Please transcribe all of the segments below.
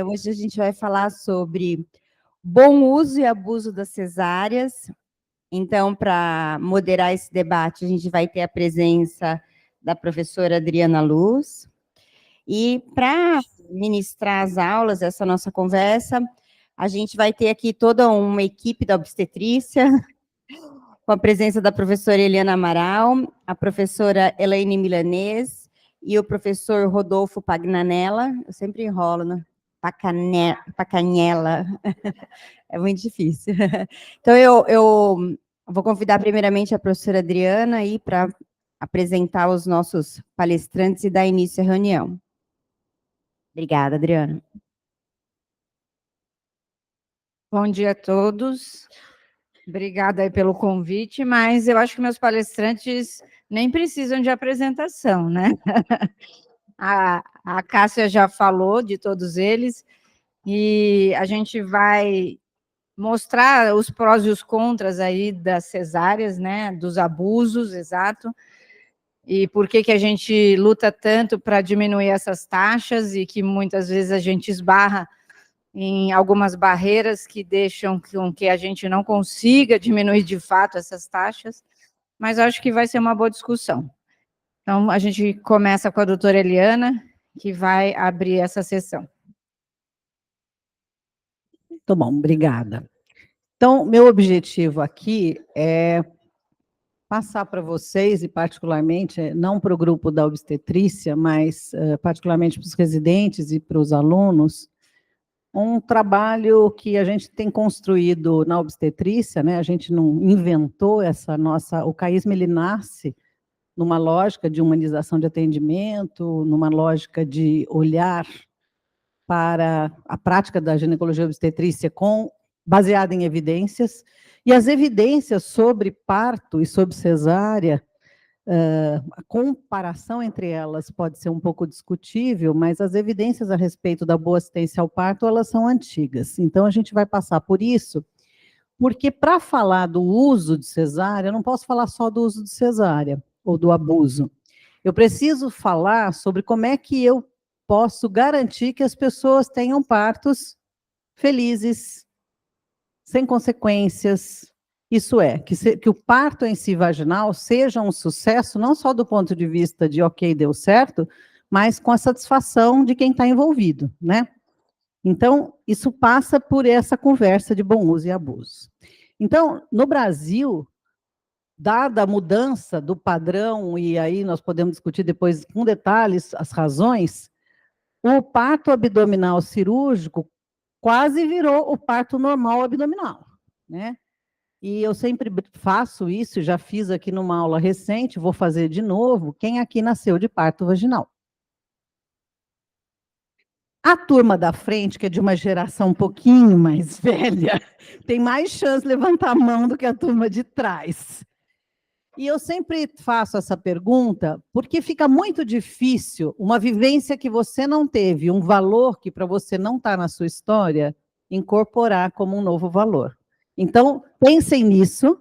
Hoje a gente vai falar sobre bom uso e abuso das cesáreas. Então, para moderar esse debate, a gente vai ter a presença da professora Adriana Luz. E para ministrar as aulas, essa nossa conversa, a gente vai ter aqui toda uma equipe da obstetrícia, com a presença da professora Eliana Amaral, a professora Elaine Milanês e o professor Rodolfo Pagnanella. Eu sempre enrolo, né? Pacanella. É muito difícil. Então, eu vou convidar primeiramente a professora Adriana aí para apresentar os nossos palestrantes e dar início à reunião. Obrigada, Adriana. Bom dia a todos. Obrigada aí pelo convite, mas eu acho que meus palestrantes nem precisam de apresentação, né? A Cássia já falou de todos eles, e a gente vai mostrar os prós e os contras aí das cesáreas, né? Dos abusos, exato. E por que a gente luta tanto para diminuir essas taxas e que muitas vezes a gente esbarra em algumas barreiras que deixam com que a gente não consiga diminuir de fato essas taxas, mas acho que vai ser uma boa discussão. Então, a gente começa com a doutora Eliana, que vai abrir essa sessão. Muito bom, obrigada. Então, meu objetivo aqui é passar para vocês, e particularmente, não para o grupo da obstetrícia, mas particularmente para os residentes e para os alunos, um trabalho que a gente tem construído na obstetrícia, né? A gente não inventou o CAISM, ele nasce numa lógica de humanização de atendimento, numa lógica de olhar para a prática da ginecologia obstetrícia baseada em evidências, e as evidências sobre parto e sobre cesárea, a comparação entre elas pode ser um pouco discutível, mas as evidências a respeito da boa assistência ao parto, elas são antigas. Então, a gente vai passar por isso, porque para falar do uso de cesárea, eu não posso falar só do uso de cesárea, ou do abuso. Eu preciso falar sobre como é que eu posso garantir que as pessoas tenham partos felizes, sem consequências. Isso é, que o parto em si vaginal seja um sucesso, não só do ponto de vista de, ok, deu certo, mas com a satisfação de quem está envolvido, né? Então, isso passa por essa conversa de bom uso e abuso. Então, no Brasil, dada a mudança do padrão, e aí nós podemos discutir depois com detalhes as razões, o parto abdominal cirúrgico quase virou o parto normal abdominal, né? E eu sempre faço isso, já fiz aqui numa aula recente, vou fazer de novo. Quem aqui nasceu de parto vaginal? A turma da frente, que é de uma geração um pouquinho mais velha, tem mais chance de levantar a mão do que a turma de trás. E eu sempre faço essa pergunta porque fica muito difícil uma vivência que você não teve, um valor que para você não está na sua história, incorporar como um novo valor. Então, pensem nisso.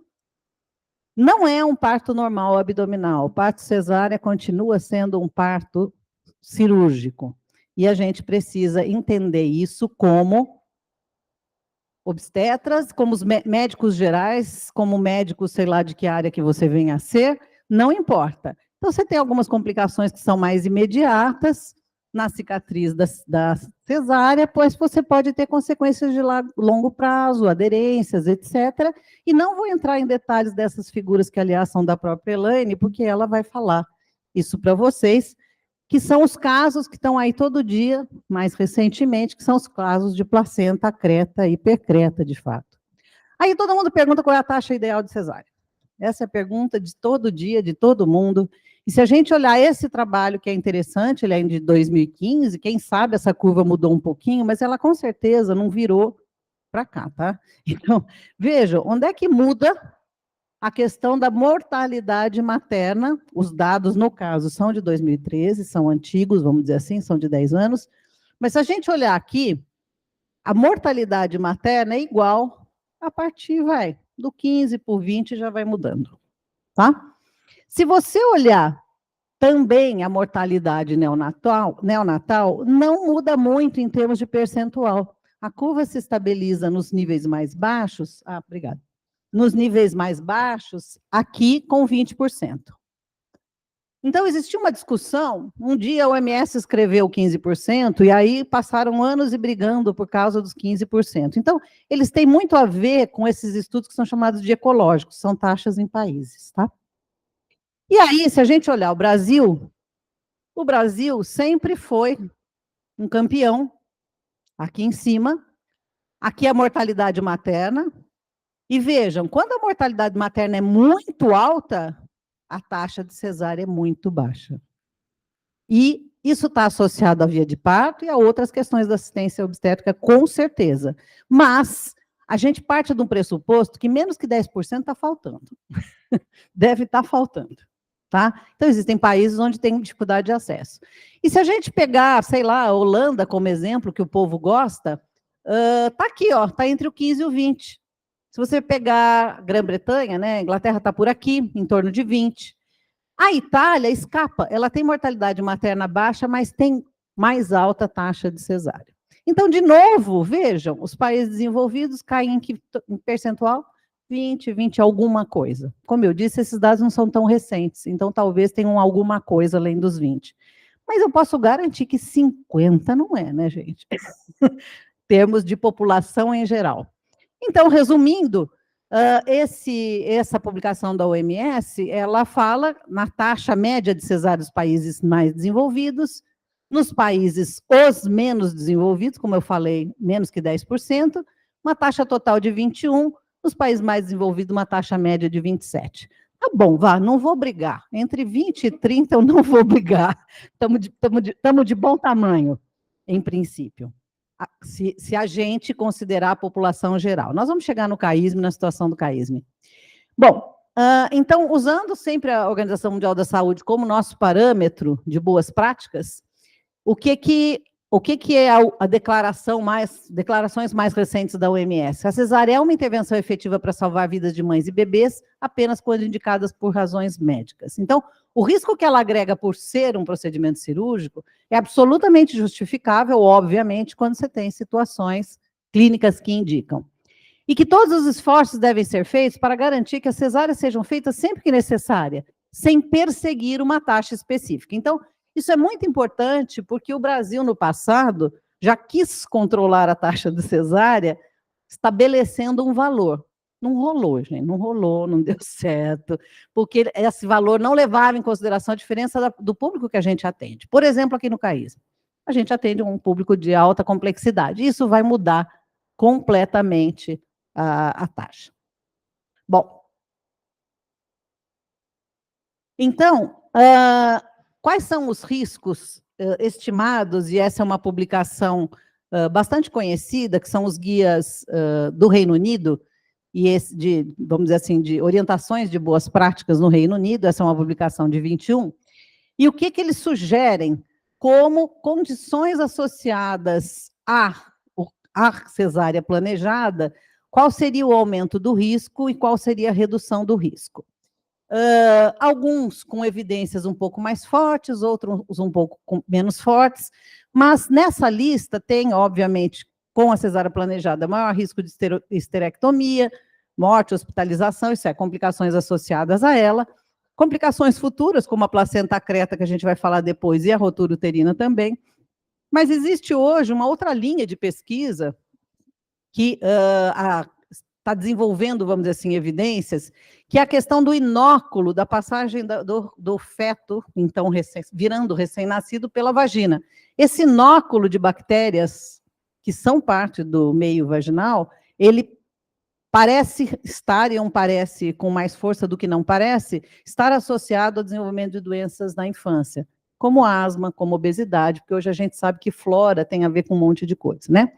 Não é um parto normal abdominal. O parto cesárea continua sendo um parto cirúrgico. E a gente precisa entender isso como obstetras, como os médicos gerais, como médicos, sei lá de que área que você venha a ser, não importa. Então, você tem algumas complicações que são mais imediatas na cicatriz da cesárea, pois você pode ter consequências de longo prazo, aderências, etc. E não vou entrar em detalhes dessas figuras que, aliás, são da própria Elaine, porque ela vai falar isso para vocês, que são os casos que estão aí todo dia, mais recentemente, que são os casos de placenta acreta e hipercreta, de fato. Aí todo mundo pergunta qual é a taxa ideal de cesárea. Essa é a pergunta de todo dia, de todo mundo. E se a gente olhar esse trabalho, que é interessante, ele é de 2015, quem sabe essa curva mudou um pouquinho, mas ela com certeza não virou para cá, tá? Então, vejam, onde é que muda a questão da mortalidade materna? Os dados, no caso, são de 2013, são antigos, vamos dizer assim, são de 10 anos. Mas se a gente olhar aqui, a mortalidade materna é igual a partir, do 15 por 20 já vai mudando, tá? Se você olhar Também a mortalidade neonatal não muda muito em termos de percentual. A curva se estabiliza nos níveis mais baixos, obrigada, nos níveis mais baixos, aqui com 20%. Então, existia uma discussão, um dia a OMS escreveu 15%, e aí passaram anos e brigando por causa dos 15%. Então, eles têm muito a ver com esses estudos que são chamados de ecológicos, são taxas em países, tá? E aí, se a gente olhar o Brasil sempre foi um campeão, aqui em cima, aqui a mortalidade materna, e vejam, quando a mortalidade materna é muito alta, a taxa de cesárea é muito baixa. E isso está associado à via de parto e a outras questões da assistência obstétrica, com certeza. Mas a gente parte de um pressuposto que menos que 10% está faltando. Deve estar faltando. Tá? Então, existem países onde tem dificuldade de acesso. E se a gente pegar, sei lá, a Holanda como exemplo, que o povo gosta, está aqui, está entre o 15 e o 20. Se você pegar a Grã-Bretanha, né, a Inglaterra está por aqui, em torno de 20. A Itália escapa, ela tem mortalidade materna baixa, mas tem mais alta taxa de cesárea. Então, de novo, vejam, os países desenvolvidos caem em percentual 20 alguma coisa. Como eu disse, esses dados não são tão recentes, então talvez tenham alguma coisa além dos 20. Mas eu posso garantir que 50 não é, né, gente? Termos de população em geral. Então, resumindo, essa publicação da OMS, ela fala na taxa média de cesárea dos países mais desenvolvidos, nos países os menos desenvolvidos, como eu falei, menos que 10%, uma taxa total de 21%, nos países mais desenvolvidos, uma taxa média de 27%. Tá bom, não vou brigar. Entre 20 e 30 eu não vou brigar. Estamos de bom tamanho, em princípio. Se a gente considerar a população geral. Nós vamos chegar no CAISM, na situação do CAISM. Bom, então, usando sempre a Organização Mundial da Saúde como nosso parâmetro de boas práticas, o que é declarações mais recentes da OMS? A cesárea é uma intervenção efetiva para salvar vidas de mães e bebês, apenas quando indicadas por razões médicas. Então, o risco que ela agrega por ser um procedimento cirúrgico é absolutamente justificável, obviamente, quando você tem situações clínicas que indicam. E que todos os esforços devem ser feitos para garantir que as cesáreas sejam feitas sempre que necessária, sem perseguir uma taxa específica. Então, isso é muito importante, porque o Brasil, no passado, já quis controlar a taxa de cesárea, estabelecendo um valor. Não rolou, gente, não rolou, não deu certo, porque esse valor não levava em consideração a diferença do público que a gente atende. Por exemplo, aqui no CAISM, a gente atende um público de alta complexidade, e isso vai mudar completamente a taxa. Bom, então, quais são os riscos estimados, e essa é uma publicação bastante conhecida, que são os guias do Reino Unido, e vamos dizer assim, de orientações de boas práticas no Reino Unido, essa é uma publicação de 21, e o que eles sugerem como condições associadas à cesárea planejada, qual seria o aumento do risco e qual seria a redução do risco. Alguns com evidências um pouco mais fortes, outros um pouco menos fortes, mas nessa lista tem, obviamente, com a cesárea planejada, maior risco de esterectomia, morte, hospitalização, isso é, complicações associadas a ela, complicações futuras, como a placenta creta, que a gente vai falar depois, e a rotura uterina também. Mas existe hoje uma outra linha de pesquisa que está desenvolvendo, vamos dizer assim, evidências, que é a questão do inóculo, da passagem do feto, então, virando recém-nascido pela vagina. Esse inóculo de bactérias, que são parte do meio vaginal, ele parece estar, e não parece com mais força do que não parece, estar associado ao desenvolvimento de doenças na infância, como asma, como obesidade, porque hoje a gente sabe que flora tem a ver com um monte de coisa, né?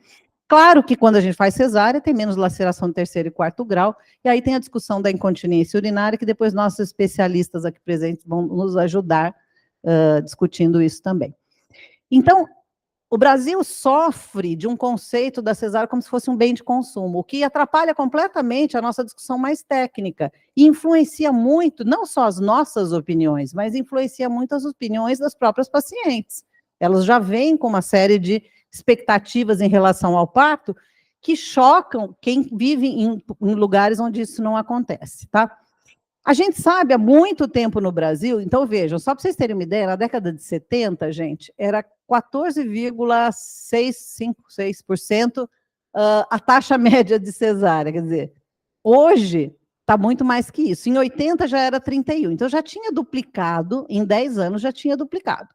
Claro que quando a gente faz cesárea, tem menos laceração de 3º e 4º grau, e aí tem a discussão da incontinência urinária, que depois nossos especialistas aqui presentes vão nos ajudar discutindo isso também. Então, o Brasil sofre de um conceito da cesárea como se fosse um bem de consumo, o que atrapalha completamente a nossa discussão mais técnica e influencia muito, não só as nossas opiniões, mas influencia muito as opiniões das próprias pacientes. Elas já vêm com uma série de expectativas em relação ao parto que chocam quem vive em lugares onde isso não acontece, tá? A gente sabe há muito tempo no Brasil, então vejam, só para vocês terem uma ideia, na década de 70, gente, era 14,656% a taxa média de cesárea, quer dizer, hoje está muito mais que isso. Em 80 já era 31, então já tinha duplicado, em 10 anos já tinha duplicado.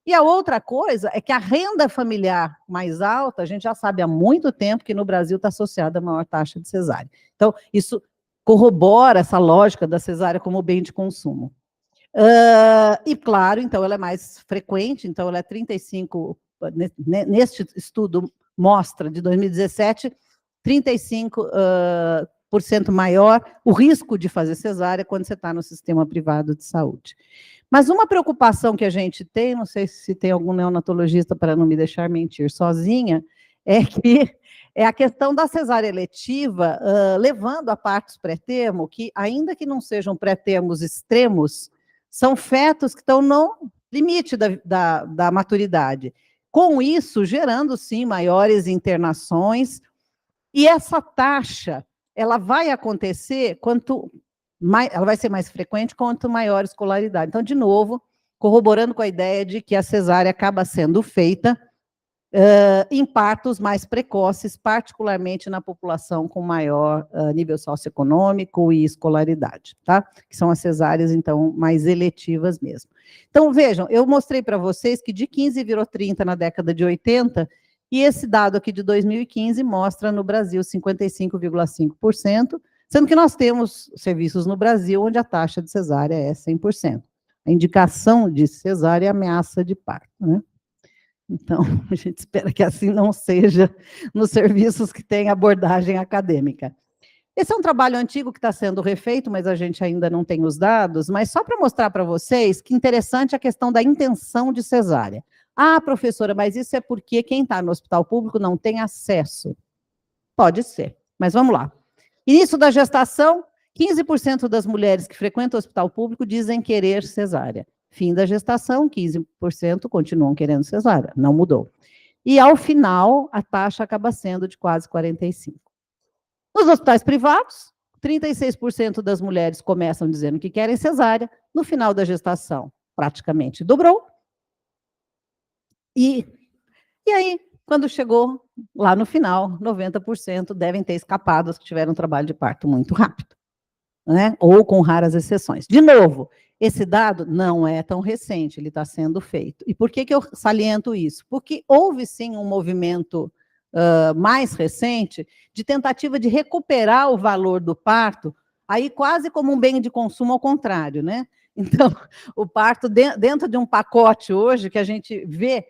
E a outra coisa é que a renda familiar mais alta, a gente já sabe há muito tempo que no Brasil está associada a maior taxa de cesárea. Então, isso corrobora essa lógica da cesárea como bem de consumo. E, claro, então, ela é mais frequente, então, ela é 35%, neste estudo mostra, de 2017, 35% maior o risco de fazer cesárea quando você está no sistema privado de saúde. Mas uma preocupação que a gente tem, não sei se tem algum neonatologista para não me deixar mentir sozinha, é que é a questão da cesárea eletiva, levando a partos pré-termo, que ainda que não sejam pré-termos extremos, são fetos que estão no limite da maturidade. Com isso, gerando, sim, maiores internações, e essa taxa, ela vai acontecer ela vai ser mais frequente quanto maior escolaridade. Então, de novo, corroborando com a ideia de que a cesárea acaba sendo feita em partos mais precoces, particularmente na população com maior nível socioeconômico e escolaridade, tá? Que são as cesáreas, então, mais eletivas mesmo. Então, vejam, eu mostrei para vocês que de 15 virou 30 na década de 80, e esse dado aqui de 2015 mostra no Brasil 55,5%, sendo que nós temos serviços no Brasil onde a taxa de cesárea é 100%. A indicação de cesárea é ameaça de parto, né? Então, a gente espera que assim não seja nos serviços que têm abordagem acadêmica. Esse é um trabalho antigo que está sendo refeito, mas a gente ainda não tem os dados, mas só para mostrar para vocês que interessante a questão da intenção de cesárea. Ah, professora, mas isso é porque quem está no hospital público não tem acesso. Pode ser, mas vamos lá. Início da gestação, 15% das mulheres que frequentam o hospital público dizem querer cesárea. Fim da gestação, 15% continuam querendo cesárea, não mudou. E, ao final, a taxa acaba sendo de quase 45%. Nos hospitais privados, 36% das mulheres começam dizendo que querem cesárea, no final da gestação, praticamente dobrou. E aí, quando chegou lá no final, 90% devem ter escapado, as que tiveram um trabalho de parto muito rápido, né? Ou com raras exceções. De novo, esse dado não é tão recente, ele está sendo feito. E por que eu saliento isso? Porque houve, sim, um movimento mais recente de tentativa de recuperar o valor do parto, aí quase como um bem de consumo ao contrário, né? Então, o parto, dentro de um pacote hoje, que a gente vê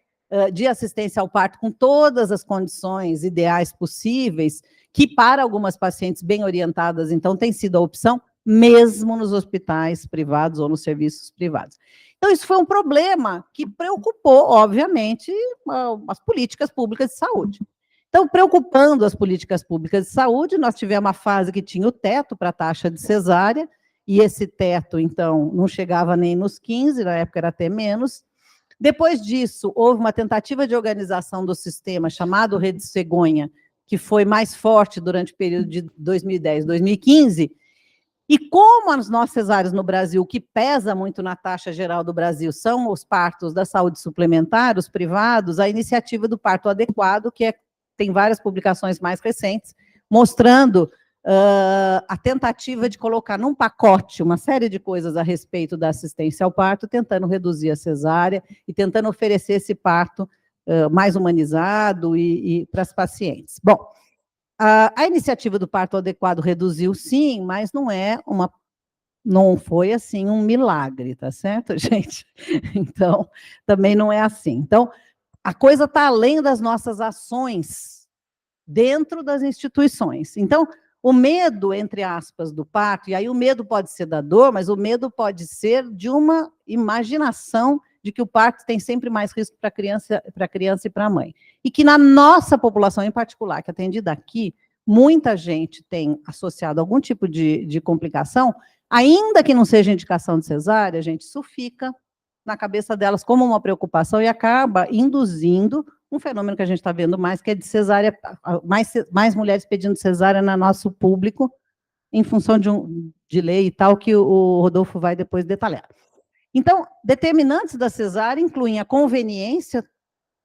de assistência ao parto com todas as condições ideais possíveis, que para algumas pacientes bem orientadas, então, tem sido a opção, mesmo nos hospitais privados ou nos serviços privados. Então, isso foi um problema que preocupou, obviamente, as políticas públicas de saúde. Então, preocupando as políticas públicas de saúde, nós tivemos uma fase que tinha o teto para a taxa de cesárea, e esse teto, então, não chegava nem nos 15, na época era até menos. Depois disso, houve uma tentativa de organização do sistema chamado Rede Cegonha, que foi mais forte durante o período de 2010, 2015, e como as nossas cesáreas no Brasil, o que pesa muito na taxa geral do Brasil são os partos da saúde suplementar, os privados, a iniciativa do parto adequado, que tem várias publicações mais recentes, mostrando a tentativa de colocar num pacote uma série de coisas a respeito da assistência ao parto, tentando reduzir a cesárea e tentando oferecer esse parto mais humanizado e para as pacientes. Bom, a iniciativa do parto adequado reduziu, sim, mas não foi assim um milagre, tá certo, gente? Então, também não é assim. Então, a coisa está além das nossas ações dentro das instituições. Então, o medo, entre aspas, do parto, e aí o medo pode ser da dor, mas o medo pode ser de uma imaginação de que o parto tem sempre mais risco para a criança e para a mãe. E que na nossa população em particular, que é atendida aqui, muita gente tem associado algum tipo de complicação, ainda que não seja indicação de cesárea, gente, isso fica na cabeça delas como uma preocupação e acaba induzindo um fenômeno que a gente está vendo mais, que é de cesárea, mais mulheres pedindo cesárea no nosso público, em função de lei e tal, que o Rodolfo vai depois detalhar. Então, determinantes da cesárea incluem a conveniência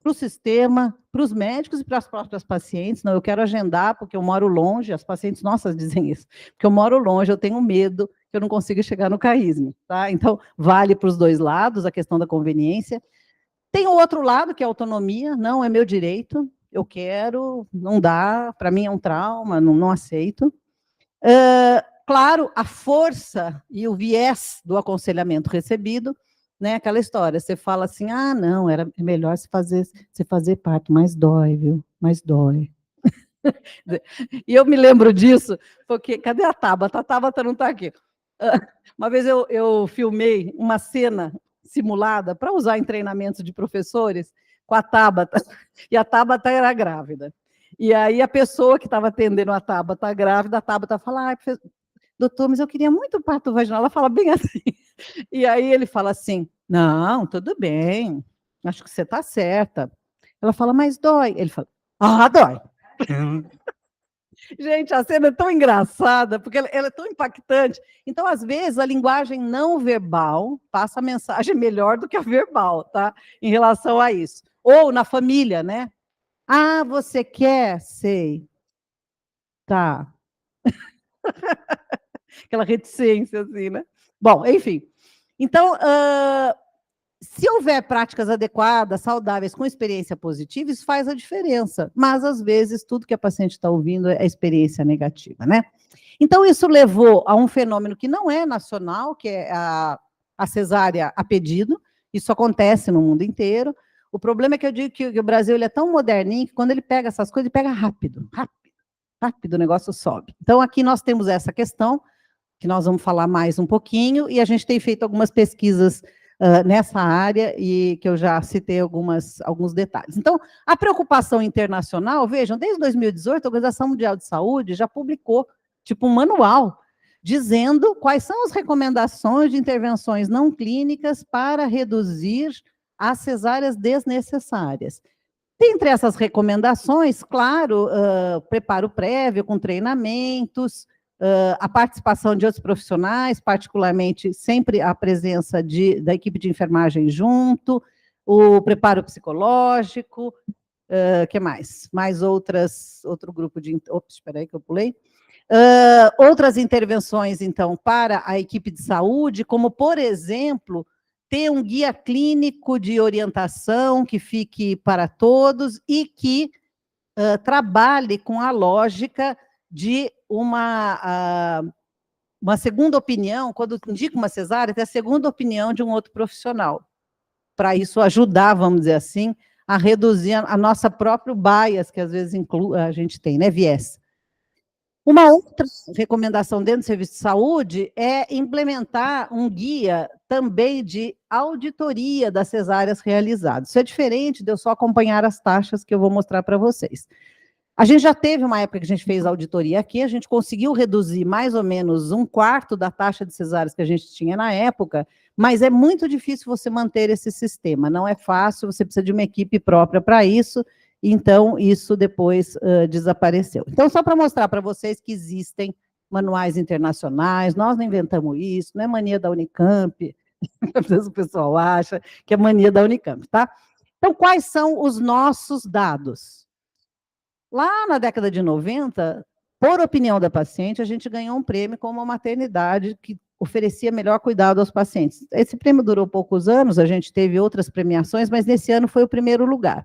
para o sistema, para os médicos e para as próprias pacientes. Não, eu quero agendar porque eu moro longe, as pacientes nossas dizem isso, porque eu moro longe, eu tenho medo que eu não consiga chegar no CAISM, tá? Então, vale para os dois lados a questão da conveniência. Tem o outro lado, que é a autonomia, não é meu direito, eu quero, não dá, para mim é um trauma, não aceito. Claro, a força e o viés do aconselhamento recebido, né, aquela história, você fala assim, não, era melhor você fazer parto, mas dói, viu? Mas dói. E eu me lembro disso, porque, cadê a Tabata? A Tabata não está aqui. Uma vez eu filmei uma cena simulada para usar em treinamentos de professores com a Tabata, e a Tabata era grávida. E aí a pessoa que estava atendendo a Tabata grávida, a Tabata fala, doutor, mas eu queria muito parto vaginal. Ela fala bem assim. E aí ele fala assim, não, tudo bem, acho que você está certa. Ela fala, mas dói. Ele fala, dói. Gente, a cena é tão engraçada, porque ela é tão impactante. Então, às vezes, a linguagem não verbal passa a mensagem melhor do que a verbal, tá? Em relação a isso. Ou na família, né? Você quer? Sei. Tá. Aquela reticência, assim, né? Bom, enfim. Então, se houver práticas adequadas, saudáveis, com experiência positiva, isso faz a diferença. Mas, às vezes, tudo que a paciente está ouvindo é experiência negativa, né? Então, isso levou a um fenômeno que não é nacional, que é a cesárea a pedido. Isso acontece no mundo inteiro. O problema é que eu digo que o Brasil ele é tão moderninho que quando ele pega essas coisas, ele pega rápido, o negócio sobe. Então, aqui nós temos essa questão, que nós vamos falar mais um pouquinho, e a gente tem feito algumas pesquisas nessa área, e que eu já citei alguns detalhes. Então, a preocupação internacional, vejam, desde 2018, a Organização Mundial de Saúde já publicou, tipo, um manual, dizendo quais são as recomendações de intervenções não clínicas para reduzir as cesáreas desnecessárias. Dentre essas recomendações, claro, preparo prévio com treinamentos, a participação de outros profissionais, particularmente sempre a presença da equipe de enfermagem junto, o preparo psicológico, que mais? Mais outro grupo de... Ops, espera aí que eu pulei. Outras intervenções, então, para a equipe de saúde, como, por exemplo, ter um guia clínico de orientação que fique para todos e que trabalhe com a lógica de uma segunda opinião, quando indica uma cesárea, ter a segunda opinião de um outro profissional. Para isso ajudar, vamos dizer assim, a reduzir a nossa própria bias, que às vezes a gente tem, né, viés. Uma outra recomendação dentro do serviço de saúde é implementar um guia também de auditoria das cesáreas realizadas. Isso é diferente de eu só acompanhar as taxas que eu vou mostrar para vocês. A gente já teve uma época que a gente fez auditoria aqui, a gente conseguiu reduzir mais ou menos 1/4 da taxa de cesáreas que a gente tinha na época, mas é muito difícil você manter esse sistema, não é fácil, você precisa de uma equipe própria para isso, então isso depois desapareceu. Então, só para mostrar para vocês que existem manuais internacionais, nós não inventamos isso, não é mania da Unicamp, às vezes o pessoal acha que é mania da Unicamp, tá? Então, quais são os nossos dados? Lá na década de 90, por opinião da paciente, a gente ganhou um prêmio como uma maternidade que oferecia melhor cuidado aos pacientes. Esse prêmio durou poucos anos, a gente teve outras premiações, mas nesse ano foi o primeiro lugar.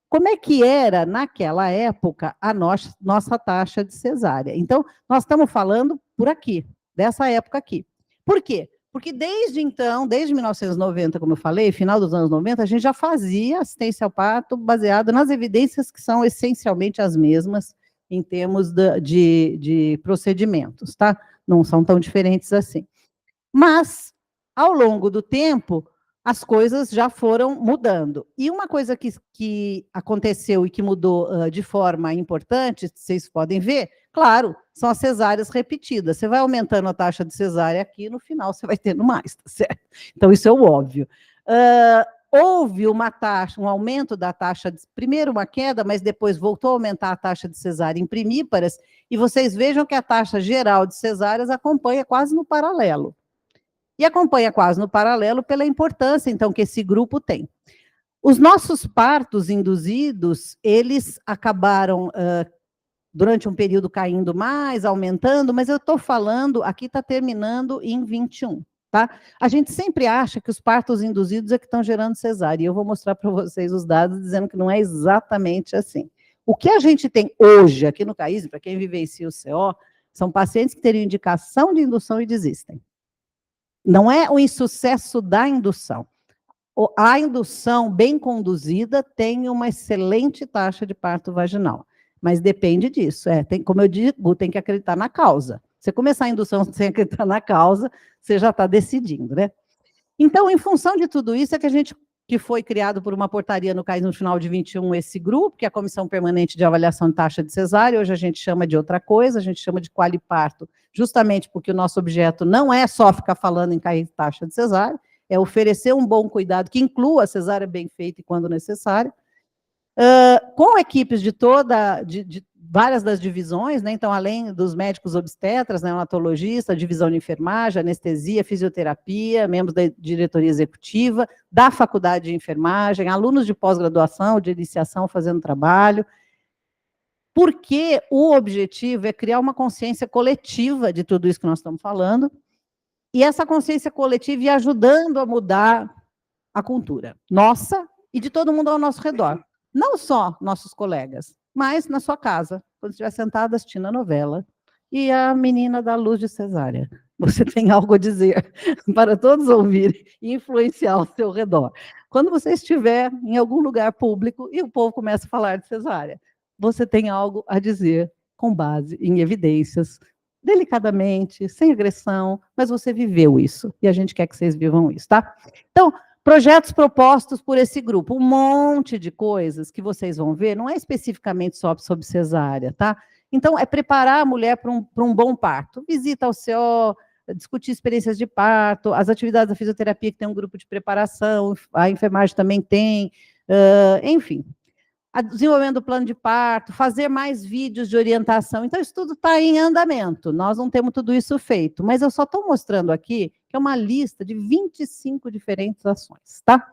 Como é que era, naquela época, a nossa taxa de cesárea? Então, nós estamos falando por aqui, dessa época aqui. Por quê? Porque desde então, desde 1990, como eu falei, final dos anos 90, a gente já fazia assistência ao parto baseado nas evidências que são essencialmente as mesmas em termos de procedimentos, tá? Não são tão diferentes assim. Mas, ao longo do tempo, as coisas já foram mudando. E uma coisa que aconteceu e que mudou de forma importante, vocês podem ver, claro, são as cesáreas repetidas. Você vai aumentando a taxa de cesárea aqui, no final você vai tendo mais, tá certo? Então, isso é o óbvio. Houve um aumento da taxa, primeiro uma queda, mas depois voltou a aumentar a taxa de cesárea em primíparas, e vocês vejam que a taxa geral de cesáreas acompanha quase no paralelo. E acompanha quase no paralelo pela importância, então, que esse grupo tem. Os nossos partos induzidos, eles acabaram, durante um período, caindo mais, aumentando, mas eu estou falando, aqui está terminando em 21, tá? A gente sempre acha que os partos induzidos é que estão gerando cesárea, e eu vou mostrar para vocês os dados dizendo que não é exatamente assim. O que a gente tem hoje aqui no CAISM, para quem vivencia o CO, são pacientes que teriam indicação de indução e desistem. Não é o insucesso da indução. A indução bem conduzida tem uma excelente taxa de parto vaginal, mas depende disso. Como eu digo, tem que acreditar na causa. Você começar a indução sem acreditar na causa, você já está decidindo, né? Então, em função de tudo isso, que foi criado por uma portaria no CAIS no final de 21, esse grupo, que é a Comissão Permanente de Avaliação de Taxa de Cesárea, hoje a gente chama de outra coisa, a gente chama de qualiparto, justamente porque o nosso objeto não é só ficar falando em cair taxa de cesárea, é oferecer um bom cuidado, que inclua a cesárea bem feita e quando necessário, com equipes de várias das divisões, né? Então, além dos médicos obstetras, neonatologista, divisão de enfermagem, anestesia, fisioterapia, membros da diretoria executiva, da faculdade de enfermagem, alunos de pós-graduação, de iniciação fazendo trabalho, porque o objetivo é criar uma consciência coletiva de tudo isso que nós estamos falando, e essa consciência coletiva ir ajudando a mudar a cultura nossa e de todo mundo ao nosso redor. Não só nossos colegas, mas na sua casa, quando estiver sentada assistindo a novela, e a menina dá luz de cesárea. Você tem algo a dizer para todos ouvirem e influenciar ao seu redor. Quando você estiver em algum lugar público e o povo começa a falar de cesárea, você tem algo a dizer com base em evidências, delicadamente, sem agressão, mas você viveu isso, e a gente quer que vocês vivam isso, tá? Então, projetos propostos por esse grupo, um monte de coisas que vocês vão ver, não é especificamente só sobre cesárea, tá? Então, é preparar a mulher para um bom parto. Visita ao CO, discutir experiências de parto, as atividades da fisioterapia, que tem um grupo de preparação, a enfermagem também tem, enfim. Desenvolvendo o plano de parto, fazer mais vídeos de orientação. Então, isso tudo está em andamento. Nós não temos tudo isso feito, mas eu só estou mostrando aqui que é uma lista de 25 diferentes ações, tá?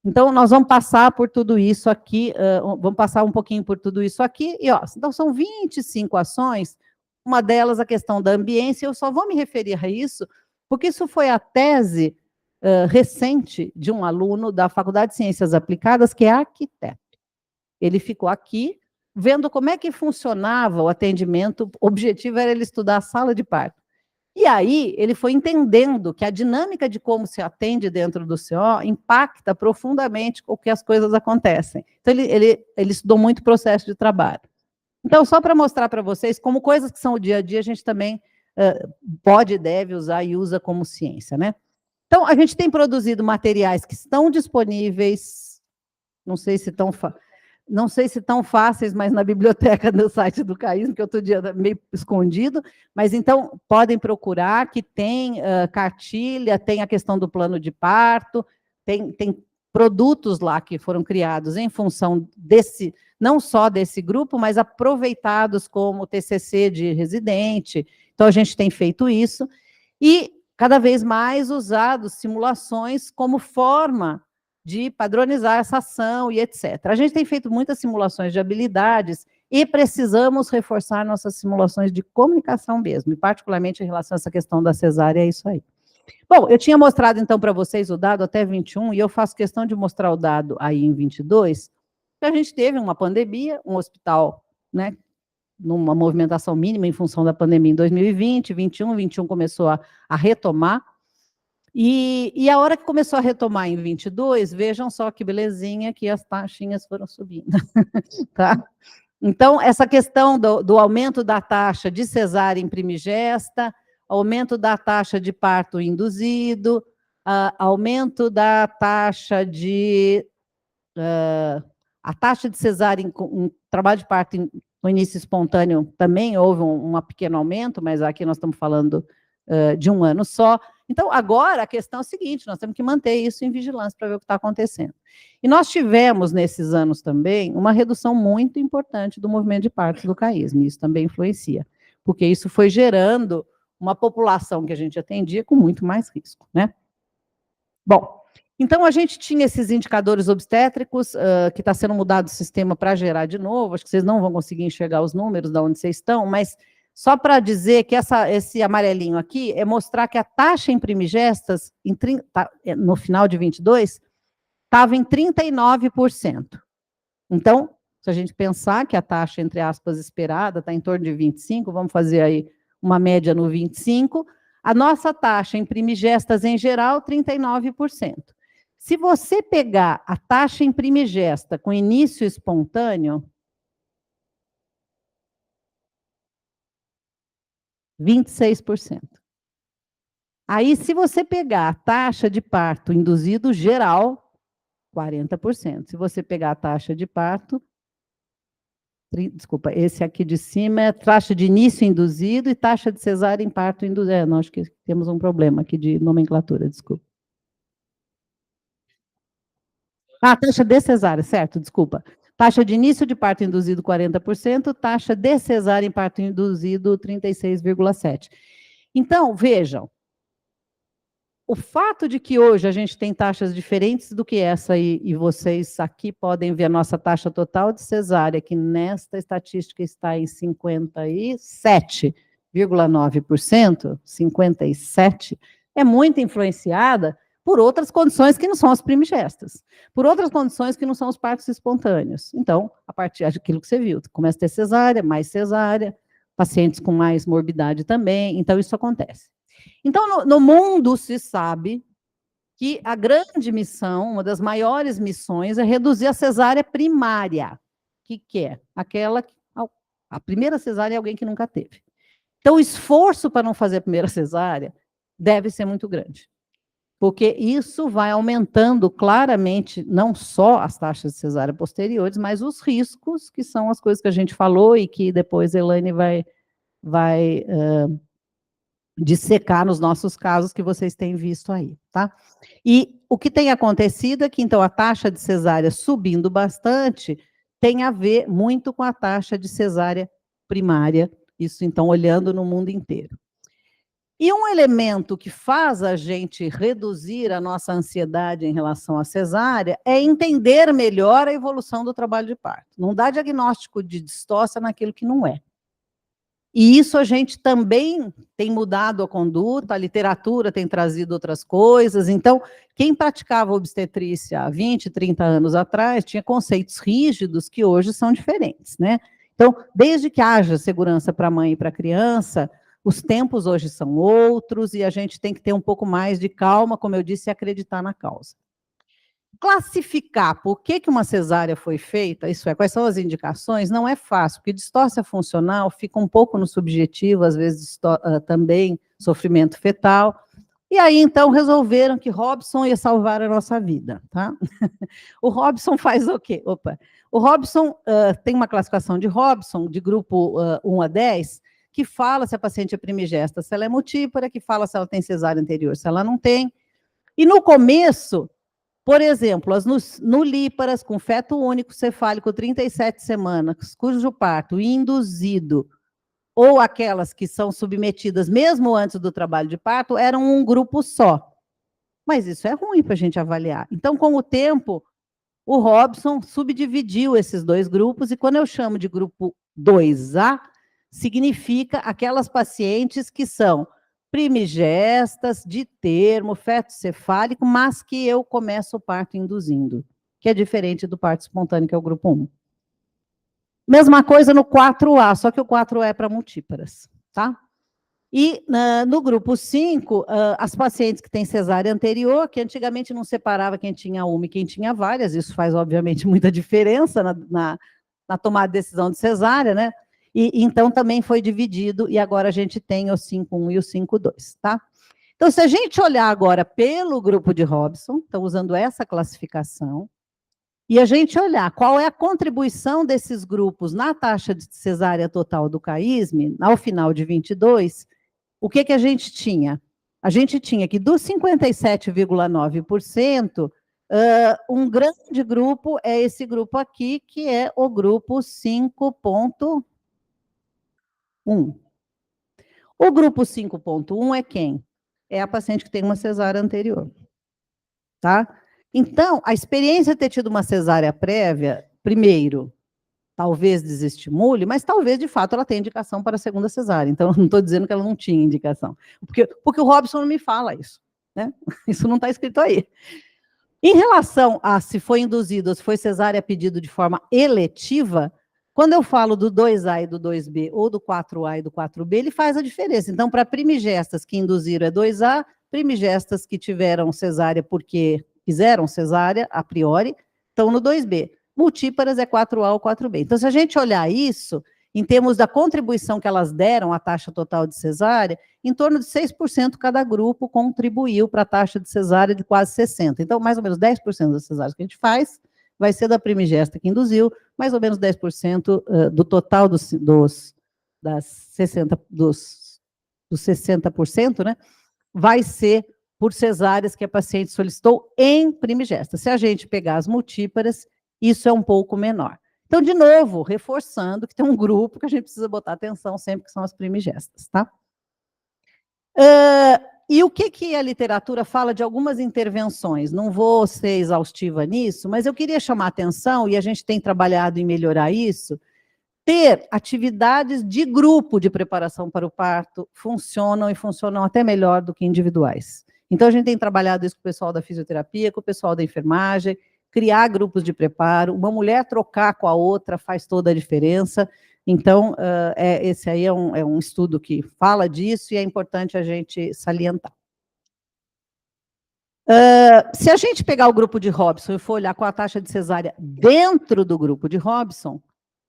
Então, nós vamos passar por tudo isso aqui, vamos passar um pouquinho por tudo isso aqui, e ó, então são 25 ações, uma delas a questão da ambiência, eu só vou me referir a isso, porque isso foi a tese recente de um aluno da Faculdade de Ciências Aplicadas, que é arquiteto. Ele ficou aqui, vendo como é que funcionava o atendimento, o objetivo era ele estudar a sala de parto. E aí, ele foi entendendo que a dinâmica de como se atende dentro do CO impacta profundamente com o que as coisas acontecem. Então, ele estudou muito o processo de trabalho. Então, só para mostrar para vocês como coisas que são o dia a dia, a gente também pode e deve usar e usa como ciência, né? Então, a gente tem produzido materiais que estão disponíveis, não sei se tão fáceis, mas na biblioteca do site do CAISM, que outro dia meio escondido, mas então podem procurar, que tem cartilha, tem a questão do plano de parto, tem produtos lá que foram criados em função não só desse grupo, mas aproveitados como TCC de residente. Então, a gente tem feito isso, e cada vez mais usado simulações como forma de padronizar essa ação e etc. A gente tem feito muitas simulações de habilidades e precisamos reforçar nossas simulações de comunicação mesmo, e particularmente em relação a essa questão da cesárea, é isso aí. Bom, eu tinha mostrado então para vocês o dado até 21, e eu faço questão de mostrar o dado aí em 22, que a gente teve uma pandemia, um hospital, né, numa movimentação mínima em função da pandemia em 2020, 21 começou a retomar. E a hora que começou a retomar em 22, vejam só que belezinha que as taxinhas foram subindo, tá? Então, essa questão do aumento da taxa de cesárea em primigesta, aumento da taxa de parto induzido, aumento da taxa de... a taxa de cesárea em trabalho de parto no início espontâneo também houve um pequeno aumento, mas aqui nós estamos falando de um ano só. Então, agora a questão é a seguinte, nós temos que manter isso em vigilância para ver o que está acontecendo. E nós tivemos, nesses anos também, uma redução muito importante do movimento de partos do CAISM, isso também influencia, porque isso foi gerando uma população que a gente atendia com muito mais risco, né? Bom, então a gente tinha esses indicadores obstétricos, que está sendo mudado o sistema para gerar de novo, acho que vocês não vão conseguir enxergar os números de onde vocês estão, mas só para dizer que esse amarelinho aqui é mostrar que a taxa em primigestas, no final de 22, estava em 39%. Então, se a gente pensar que a taxa, entre aspas, esperada está em torno de 25, vamos fazer aí uma média no 25, a nossa taxa em primigestas em geral, 39%. Se você pegar a taxa em primigesta com início espontâneo, 26%. Aí, se você pegar a taxa de parto induzido geral, 40%. Se você pegar a taxa de parto, desculpa, esse aqui de cima é taxa de início induzido e taxa de cesárea em parto induzido. Não, acho que temos um problema aqui de nomenclatura, desculpa. Taxa de cesárea, certo, desculpa. Taxa de início de parto induzido, 40%, taxa de cesárea em parto induzido, 36,7%. Então, vejam, o fato de que hoje a gente tem taxas diferentes do que essa, e vocês aqui podem ver a nossa taxa total de cesárea, que nesta estatística está em 57,9%, 57%, é muito influenciada por outras condições que não são as primigestas, por outras condições que não são os partos espontâneos. Então, a partir daquilo que você viu, começa a ter cesárea, mais cesárea, pacientes com mais morbidade também, então isso acontece. Então, no mundo se sabe que a grande missão, uma das maiores missões, é reduzir a cesárea primária. O que é? A primeira cesárea é alguém que nunca teve. Então, o esforço para não fazer a primeira cesárea deve ser muito grande, porque isso vai aumentando claramente, não só as taxas de cesárea posteriores, mas os riscos, que são as coisas que a gente falou e que depois a Elaine vai dissecar nos nossos casos que vocês têm visto aí, tá? E o que tem acontecido é que, então, a taxa de cesárea subindo bastante tem a ver muito com a taxa de cesárea primária, isso, então, olhando no mundo inteiro. E um elemento que faz a gente reduzir a nossa ansiedade em relação à cesárea é entender melhor a evolução do trabalho de parto. Não dá diagnóstico de distócia naquilo que não é. E isso a gente também tem mudado a conduta, a literatura tem trazido outras coisas. Então, quem praticava obstetrícia há 20, 30 anos atrás tinha conceitos rígidos que hoje são diferentes, né? Então, desde que haja segurança para a mãe e para a criança, os tempos hoje são outros e a gente tem que ter um pouco mais de calma, como eu disse, e acreditar na causa. Classificar por que uma cesárea foi feita, isso é, quais são as indicações, não é fácil, porque distócia funcional fica um pouco no subjetivo, às vezes também sofrimento fetal, e aí então resolveram que Robson ia salvar a nossa vida, tá? O Robson faz o quê? O Robson tem uma classificação de Robson, de grupo 1 a 10, que fala se a paciente é primigesta, se ela é multípara, que fala se ela tem cesárea anterior, se ela não tem, e no começo, por exemplo, as nulíparas com feto único cefálico 37 semanas, cujo parto induzido, ou aquelas que são submetidas mesmo antes do trabalho de parto, eram um grupo só. Mas isso é ruim para a gente avaliar. Então, com o tempo, o Robson subdividiu esses dois grupos, e quando eu chamo de grupo 2A, significa aquelas pacientes que são primigestas, de termo, feto cefálico, mas que eu começo o parto induzindo, que é diferente do parto espontâneo, que é o grupo 1. Mesma coisa no 4A, só que o 4A é para multíparas, tá? E no grupo 5, as pacientes que têm cesárea anterior, que antigamente não separava quem tinha uma e quem tinha várias, isso faz, obviamente, muita diferença na tomada de decisão de cesárea, né? E então também foi dividido, e agora a gente tem o 5.1 e o 5.2, tá? Então, se a gente olhar agora pelo grupo de Robson, estou usando essa classificação, e a gente olhar qual é a contribuição desses grupos na taxa de cesárea total do CAISM, ao final de 22, o que a gente tinha? A gente tinha que dos 57,9%, um grande grupo é esse grupo aqui, que é o grupo 5.1. O grupo 5.1 é quem? É a paciente que tem uma cesárea anterior. Tá? Então, a experiência de ter tido uma cesárea prévia, primeiro, talvez desestimule, mas talvez, de fato, ela tenha indicação para a segunda cesárea. Então, eu não estou dizendo que ela não tinha indicação. Porque o Robson não me fala isso. Né? Isso não está escrito aí. Em relação a se foi induzido ou se foi cesárea pedido de forma eletiva, quando eu falo do 2A e do 2B, ou do 4A e do 4B, ele faz a diferença. Então, para primigestas que induziram é 2A, primigestas que tiveram cesárea porque fizeram cesárea, a priori, estão no 2B. Multíparas é 4A ou 4B. Então, se a gente olhar isso, em termos da contribuição que elas deram à taxa total de cesárea, em torno de 6% cada grupo contribuiu para a taxa de cesárea de quase 60%. Então, mais ou menos 10% das cesáreas que a gente faz vai ser da primigesta que induziu, mais ou menos 10% do total dos 60%, né, vai ser por cesáreas que a paciente solicitou em primigesta. Se a gente pegar as multíparas, isso é um pouco menor. Então, de novo, reforçando que tem um grupo que a gente precisa botar atenção sempre, que são as primigestas, tá? E o que a literatura fala de algumas intervenções? Não vou ser exaustiva nisso, mas eu queria chamar a atenção, e a gente tem trabalhado em melhorar isso, ter atividades de grupo de preparação para o parto funcionam, e funcionam até melhor do que individuais. Então, a gente tem trabalhado isso com o pessoal da fisioterapia, com o pessoal da enfermagem, criar grupos de preparo, uma mulher trocar com a outra faz toda a diferença. Então, esse aí é um estudo que fala disso e é importante a gente salientar. Se a gente pegar o grupo de Robson e for olhar com a taxa de cesárea dentro do grupo de Robson,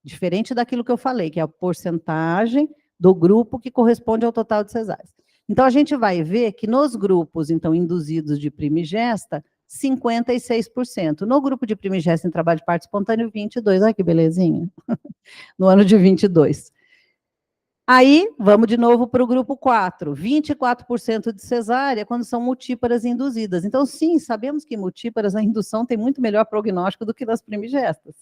diferente daquilo que eu falei, que é a porcentagem do grupo que corresponde ao total de cesáreas. Então, a gente vai ver que nos grupos, então, induzidos de primigesta, 56%. No grupo de primigesta em trabalho de parto espontâneo, 22%. Olha que belezinha. No ano de 22. Aí, vamos de novo para o grupo 4. 24% de cesárea quando são multíparas induzidas. Então, sim, sabemos que multíparas, a indução tem muito melhor prognóstico do que das primigestas.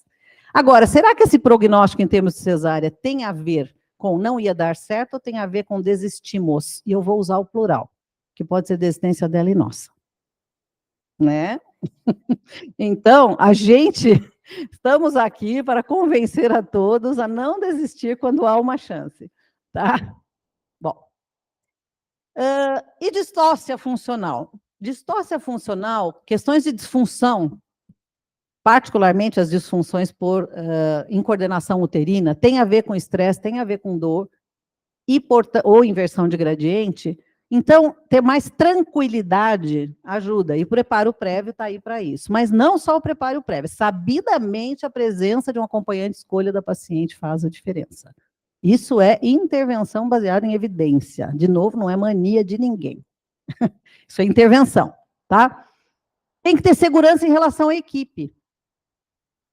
Agora, será que esse prognóstico em termos de cesárea tem a ver com não ia dar certo ou tem a ver com desistimos? E eu vou usar o plural, que pode ser desistência dela e nossa. Né? Então, estamos aqui para convencer a todos a não desistir quando há uma chance, tá? Bom. E distócia funcional? Distócia funcional, questões de disfunção, particularmente as disfunções por incoordenação uterina, tem a ver com estresse, tem a ver com dor, ou inversão de gradiente. Então, ter mais tranquilidade ajuda, e o preparo prévio está aí para isso. Mas não só o preparo prévio, sabidamente a presença de um acompanhante escolha da paciente faz a diferença. Isso é intervenção baseada em evidência. De novo, não é mania de ninguém. Isso é intervenção, tá? Tem que ter segurança em relação à equipe.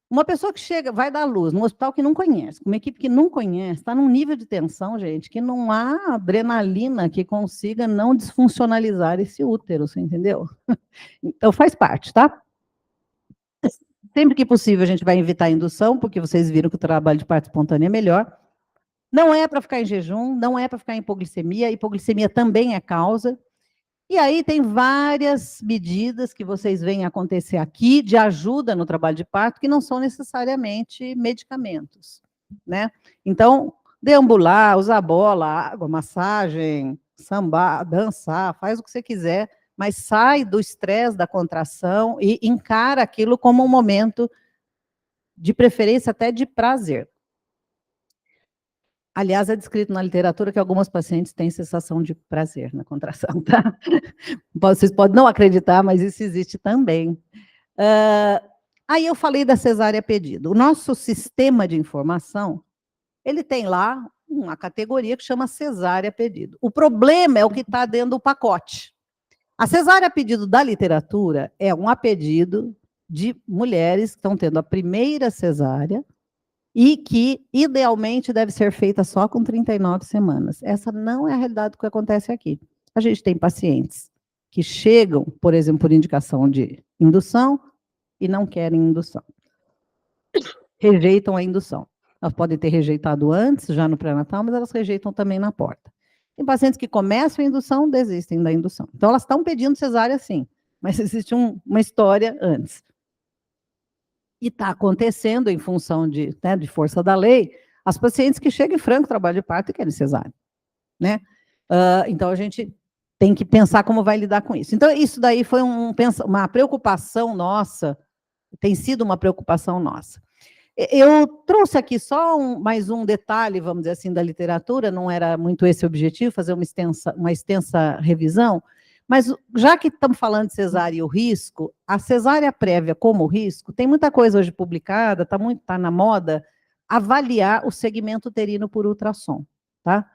Uma pessoa que chega, vai dar luz num hospital que não conhece, uma equipe que não conhece, está num nível de tensão, gente, que não há adrenalina que consiga não desfuncionalizar esse útero, você entendeu? Então, faz parte, tá? Sempre que possível, a gente vai evitar a indução, porque vocês viram que o trabalho de parto espontâneo é melhor. Não é para ficar em jejum, não é para ficar em hipoglicemia, hipoglicemia também é causa. E aí tem várias medidas que vocês veem acontecer aqui de ajuda no trabalho de parto, que não são necessariamente medicamentos, né? Então, deambular, usar bola, água, massagem, sambar, dançar, faz o que você quiser, mas sai do estresse da contração e encara aquilo como um momento de preferência até de prazer. Aliás, é descrito na literatura que algumas pacientes têm sensação de prazer na contração, tá? Vocês podem não acreditar, mas isso existe também. Aí eu falei da cesárea pedido. O nosso sistema de informação, ele tem lá uma categoria que chama cesárea pedido. O problema é o que está dentro do pacote. A cesárea a pedido da literatura é um a pedido de mulheres que estão tendo a primeira cesárea e que, idealmente, deve ser feita só com 39 semanas. Essa não é a realidade do que acontece aqui. A gente tem pacientes que chegam, por exemplo, por indicação de indução e não querem indução. Rejeitam a indução. Elas podem ter rejeitado antes, já no pré-natal, mas elas rejeitam também na porta. Tem pacientes que começam a indução, desistem da indução. Então, elas estão pedindo cesárea, sim, mas existe uma história antes. E está acontecendo, em função de força da lei, as pacientes que chegam em franco trabalho de parto e querem cesárea. Né? Então, a gente tem que pensar como vai lidar com isso. Então, isso daí foi uma preocupação nossa, tem sido uma preocupação nossa. Eu trouxe aqui só mais um detalhe, vamos dizer assim, da literatura, não era muito esse o objetivo, fazer uma extensa revisão, mas já que estamos falando de cesárea e o risco, a cesárea prévia como risco, tem muita coisa hoje publicada, tá na moda, avaliar o segmento uterino por ultrassom, tá?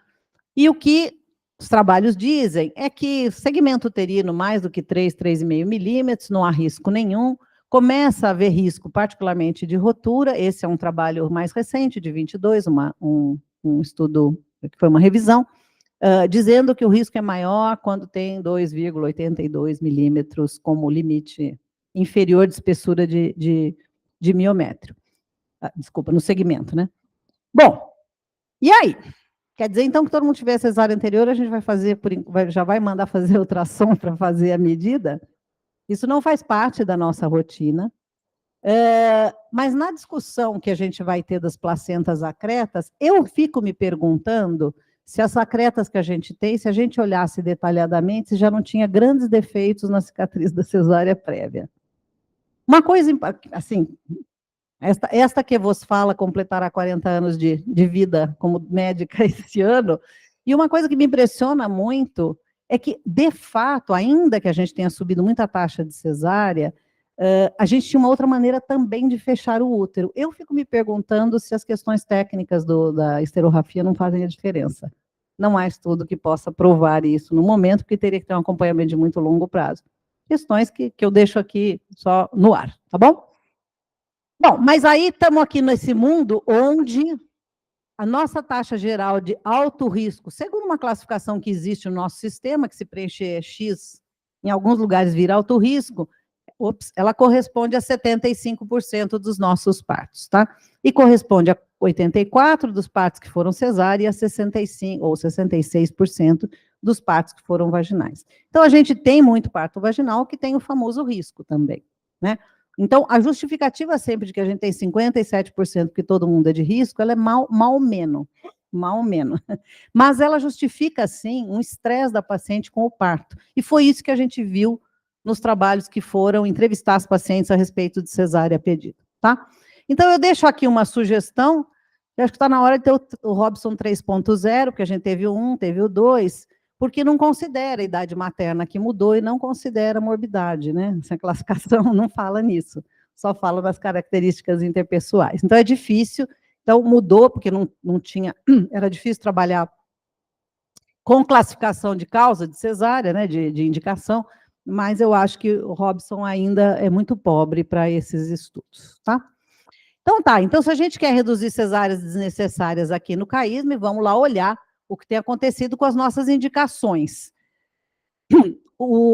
E o que os trabalhos dizem é que segmento uterino mais do que 3,5 milímetros, não há risco nenhum. Começa a haver risco, particularmente de rotura. Esse é um trabalho mais recente, de 22, um estudo que foi uma revisão, dizendo que o risco é maior quando tem 2,82 milímetros como limite inferior de espessura de miométrio. Desculpa, no segmento, né? Bom, e aí? Quer dizer, então, que todo mundo tiver cesárea anterior, a gente vai fazer, já vai mandar fazer ultrassom para fazer a medida? Isso não faz parte da nossa rotina, mas na discussão que a gente vai ter das placentas acretas, eu fico me perguntando se as acretas que a gente tem, se a gente olhasse detalhadamente, se já não tinha grandes defeitos na cicatriz da cesárea prévia. Uma coisa, assim, esta que vos fala completará 40 anos de vida como médica esse ano, e uma coisa que me impressiona muito é que, de fato, ainda que a gente tenha subido muita taxa de cesárea, a gente tinha uma outra maneira também de fechar o útero. Eu fico me perguntando se as questões técnicas da esterografia não fazem a diferença. Não há estudo que possa provar isso no momento, porque teria que ter um acompanhamento de muito longo prazo. Questões que eu deixo aqui só no ar, tá bom? Bom, mas aí estamos aqui nesse mundo onde a nossa taxa geral de alto risco, segundo uma classificação que existe no nosso sistema, que se preencher X, em alguns lugares vira alto risco, ela corresponde a 75% dos nossos partos, tá? E corresponde a 84% dos partos que foram cesárea e a 65% ou 66% dos partos que foram vaginais. Então, a gente tem muito parto vaginal que tem o famoso risco também, né? Então, a justificativa sempre de que a gente tem 57% que todo mundo é de risco, ela é mal menos. Mas ela justifica, sim, um estresse da paciente com o parto. E foi isso que a gente viu nos trabalhos que foram entrevistar as pacientes a respeito de cesárea a pedido, tá? Então, eu deixo aqui uma sugestão, eu acho que está na hora de ter o Robson 3.0, porque a gente teve o 1, teve o 2, porque não considera a idade materna que mudou e não considera a morbidade, né? Essa classificação não fala nisso, só fala das características interpessoais. Então, é difícil, então mudou, porque não tinha, era difícil trabalhar com classificação de causa de cesárea, né, de indicação, mas eu acho que o Robson ainda é muito pobre para esses estudos, tá? Então tá, então se a gente quer reduzir cesáreas desnecessárias aqui no CAISM, vamos lá olhar o que tem acontecido com as nossas indicações.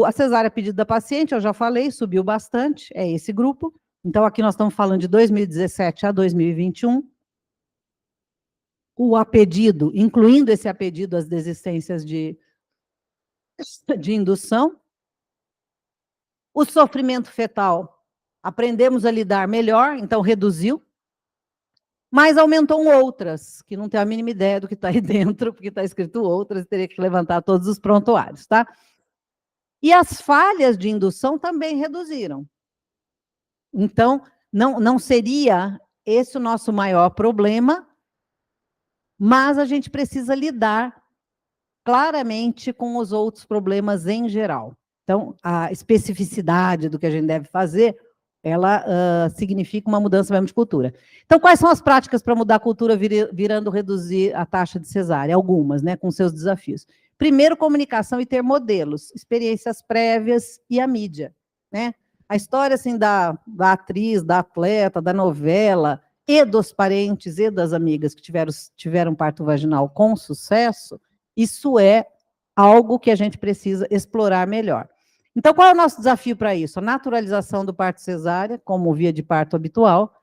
A cesárea a pedido da paciente, eu já falei, subiu bastante, é esse grupo. Então, aqui nós estamos falando de 2017 a 2021. O a pedido, incluindo esse a pedido as desistências de indução. O sofrimento fetal, aprendemos a lidar melhor, então reduziu. Mas aumentou outras, que não tem a mínima ideia do que está aí dentro, porque está escrito outras, teria que levantar todos os prontuários, tá? E as falhas de indução também reduziram. Então, não seria esse o nosso maior problema, mas a gente precisa lidar claramente com os outros problemas em geral. Então, a especificidade do que a gente deve fazer, ela significa uma mudança mesmo de cultura. Então, quais são as práticas para mudar a cultura virando reduzir a taxa de cesárea? Algumas, né, com seus desafios. Primeiro, comunicação e ter modelos, experiências prévias e a mídia, né? A história, assim, da atriz, da atleta, da novela, e dos parentes e das amigas que tiveram parto vaginal com sucesso, isso é algo que a gente precisa explorar melhor. Então, qual é o nosso desafio para isso? A naturalização do parto cesárea, como via de parto habitual,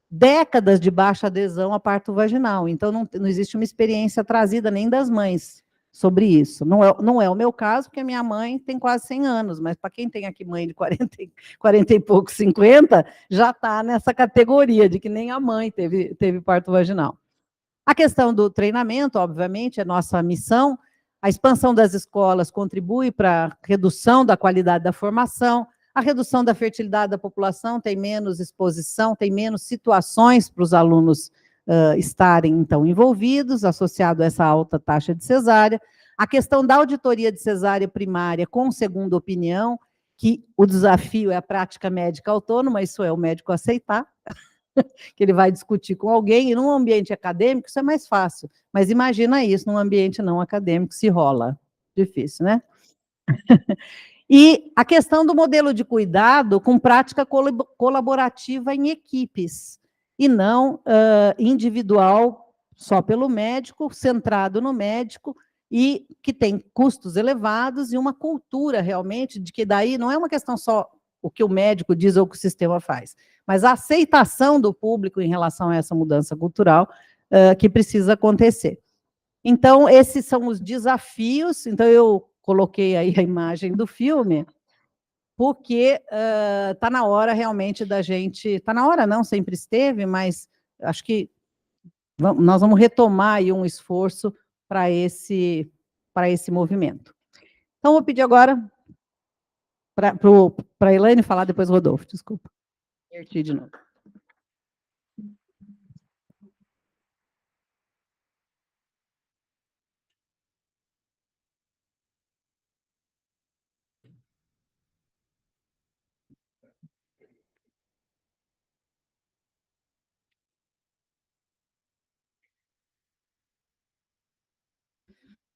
décadas de baixa adesão a parto vaginal. Então, não existe uma experiência trazida nem das mães sobre isso. Não é o meu caso, porque a minha mãe tem quase 100 anos, mas para quem tem aqui mãe de 40 e pouco, 50, já está nessa categoria de que nem a mãe teve parto vaginal. A questão do treinamento, obviamente, é nossa missão. A expansão das escolas contribui para a redução da qualidade da formação, a redução da fertilidade da população, tem menos exposição, tem menos situações para os alunos estarem, então, envolvidos, associado a essa alta taxa de cesárea. A questão da auditoria de cesárea primária com segunda opinião, que o desafio é a prática médica autônoma, isso é o médico aceitar, que ele vai discutir com alguém, e num ambiente acadêmico isso é mais fácil, mas imagina isso num ambiente não acadêmico, se rola. Difícil, né? E a questão do modelo de cuidado com prática colaborativa em equipes, e não individual, só pelo médico, centrado no médico, e que tem custos elevados e uma cultura realmente de que daí não é uma questão só o que o médico diz ou o que o sistema faz, mas a aceitação do público em relação a essa mudança cultural que precisa acontecer. Então, esses são os desafios. Então, eu coloquei aí a imagem do filme, porque está na hora realmente da gente... Está na hora não, sempre esteve, mas acho que nós vamos retomar aí um esforço para esse movimento. Então, vou pedir agora para a Elaine falar, depois o Rodolfo, desculpa. Inverti de novo.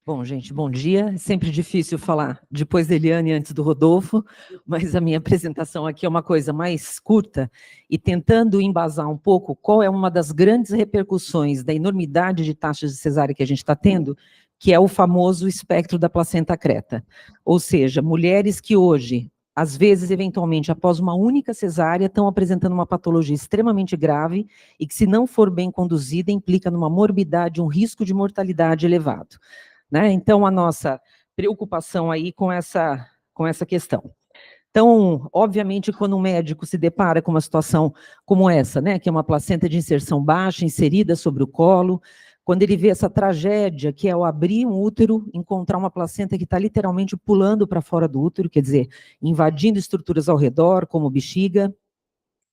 Bom, gente, bom dia. É sempre difícil falar depois da Eliane e antes do Rodolfo, mas a minha apresentação aqui é uma coisa mais curta e tentando embasar um pouco qual é uma das grandes repercussões da enormidade de taxas de cesárea que a gente está tendo, que é o famoso espectro da placenta creta. Ou seja, mulheres que hoje, às vezes, eventualmente, após uma única cesárea, estão apresentando uma patologia extremamente grave e que, se não for bem conduzida, implica numa morbidade, um risco de mortalidade elevado. Né? Então, a nossa preocupação aí com essa questão. Então, obviamente, quando um médico se depara com uma situação como essa, né, que é uma placenta de inserção baixa, inserida sobre o colo, quando ele vê essa tragédia, que é ao abrir um útero, encontrar uma placenta que está literalmente pulando para fora do útero, quer dizer, invadindo estruturas ao redor, como bexiga,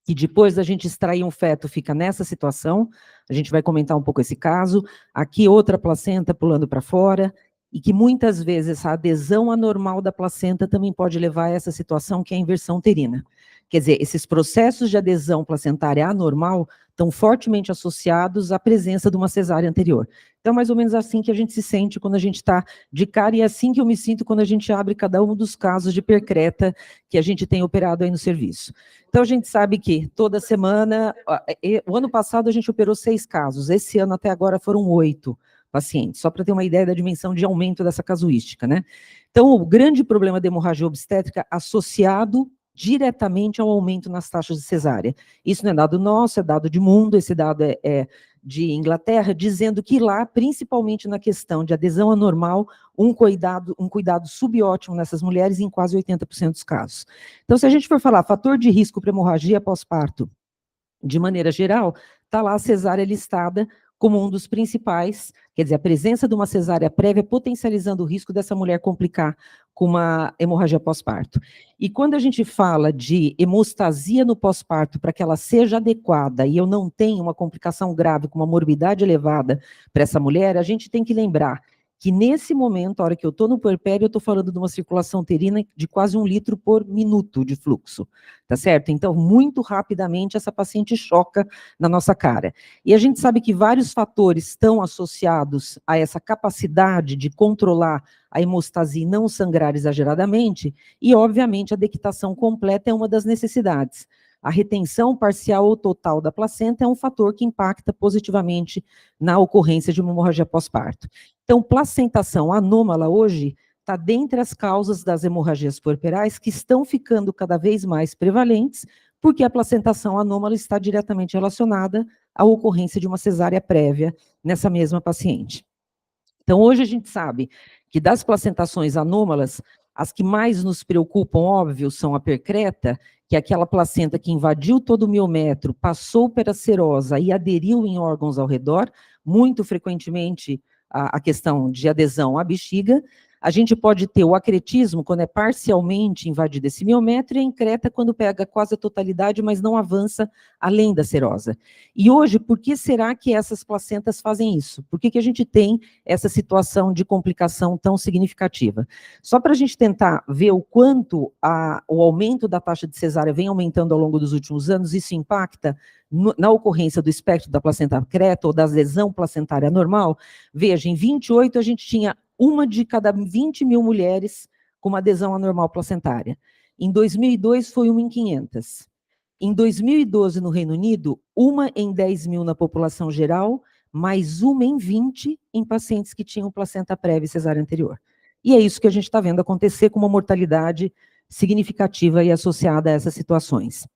e depois da gente extrair um feto fica nessa situação, a gente vai comentar um pouco esse caso, aqui outra placenta pulando para fora, e que muitas vezes essa adesão anormal da placenta também pode levar a essa situação que é a inversão uterina. Quer dizer, esses processos de adesão placentária anormal estão fortemente associados à presença de uma cesárea anterior. Então, mais ou menos assim que a gente se sente quando a gente está de cara, e é assim que eu me sinto quando a gente abre cada um dos casos de percreta que a gente tem operado aí no serviço. Então, a gente sabe que toda semana, o ano passado a gente operou 6 casos, esse ano até agora foram 8 pacientes, só para ter uma ideia da dimensão de aumento dessa casuística, né? Então, o grande problema da hemorragia obstétrica associado diretamente ao aumento nas taxas de cesárea. Isso não é dado nosso, é dado de mundo, esse dado é de Inglaterra, dizendo que lá, principalmente na questão de adesão anormal, um cuidado subótimo nessas mulheres em quase 80% dos casos. Então, se a gente for falar fator de risco para hemorragia pós-parto, de maneira geral, está lá a cesárea listada como um dos principais, quer dizer, a presença de uma cesárea prévia potencializando o risco dessa mulher complicar com uma hemorragia pós-parto. E quando a gente fala de hemostasia no pós-parto, para que ela seja adequada e eu não tenha uma complicação grave com uma morbidade elevada para essa mulher, a gente tem que lembrar que nesse momento, a hora que eu estou no puerpério, eu estou falando de uma circulação uterina de quase 1 litro por minuto de fluxo, tá certo? Então, muito rapidamente, essa paciente choca na nossa cara. E a gente sabe que vários fatores estão associados a essa capacidade de controlar a hemostasia e não sangrar exageradamente, e, obviamente, a dequitação completa é uma das necessidades. A retenção parcial ou total da placenta é um fator que impacta positivamente na ocorrência de uma hemorragia pós-parto. Então, placentação anômala hoje está dentre as causas das hemorragias puerperais que estão ficando cada vez mais prevalentes, porque a placentação anômala está diretamente relacionada à ocorrência de uma cesárea prévia nessa mesma paciente. Então, hoje a gente sabe que das placentações anômalas, as que mais nos preocupam, óbvio, são a percreta, que é aquela placenta que invadiu todo o miométrio, passou pela serosa e aderiu em órgãos ao redor, muito frequentemente a questão de adesão à bexiga. A gente pode ter o acretismo, quando é parcialmente invadido esse miométrio, e a encreta, quando pega quase a totalidade, mas não avança além da serosa. E hoje, por que será que essas placentas fazem isso? Por que a gente tem essa situação de complicação tão significativa? Só para a gente tentar ver o quanto o aumento da taxa de cesárea vem aumentando ao longo dos últimos anos, isso impacta na ocorrência do espectro da placenta creta ou da lesão placentária normal. Veja, em 28 a gente tinha 1 de cada 20 mil mulheres com uma adesão anormal placentária. Em 2002 foi 1 em 500. Em 2012, no Reino Unido, 1 em 10 mil na população geral, mais 1 em 20 em pacientes que tinham placenta prévia e cesárea anterior. E é isso que a gente está vendo acontecer com uma mortalidade significativa e associada a essas situações.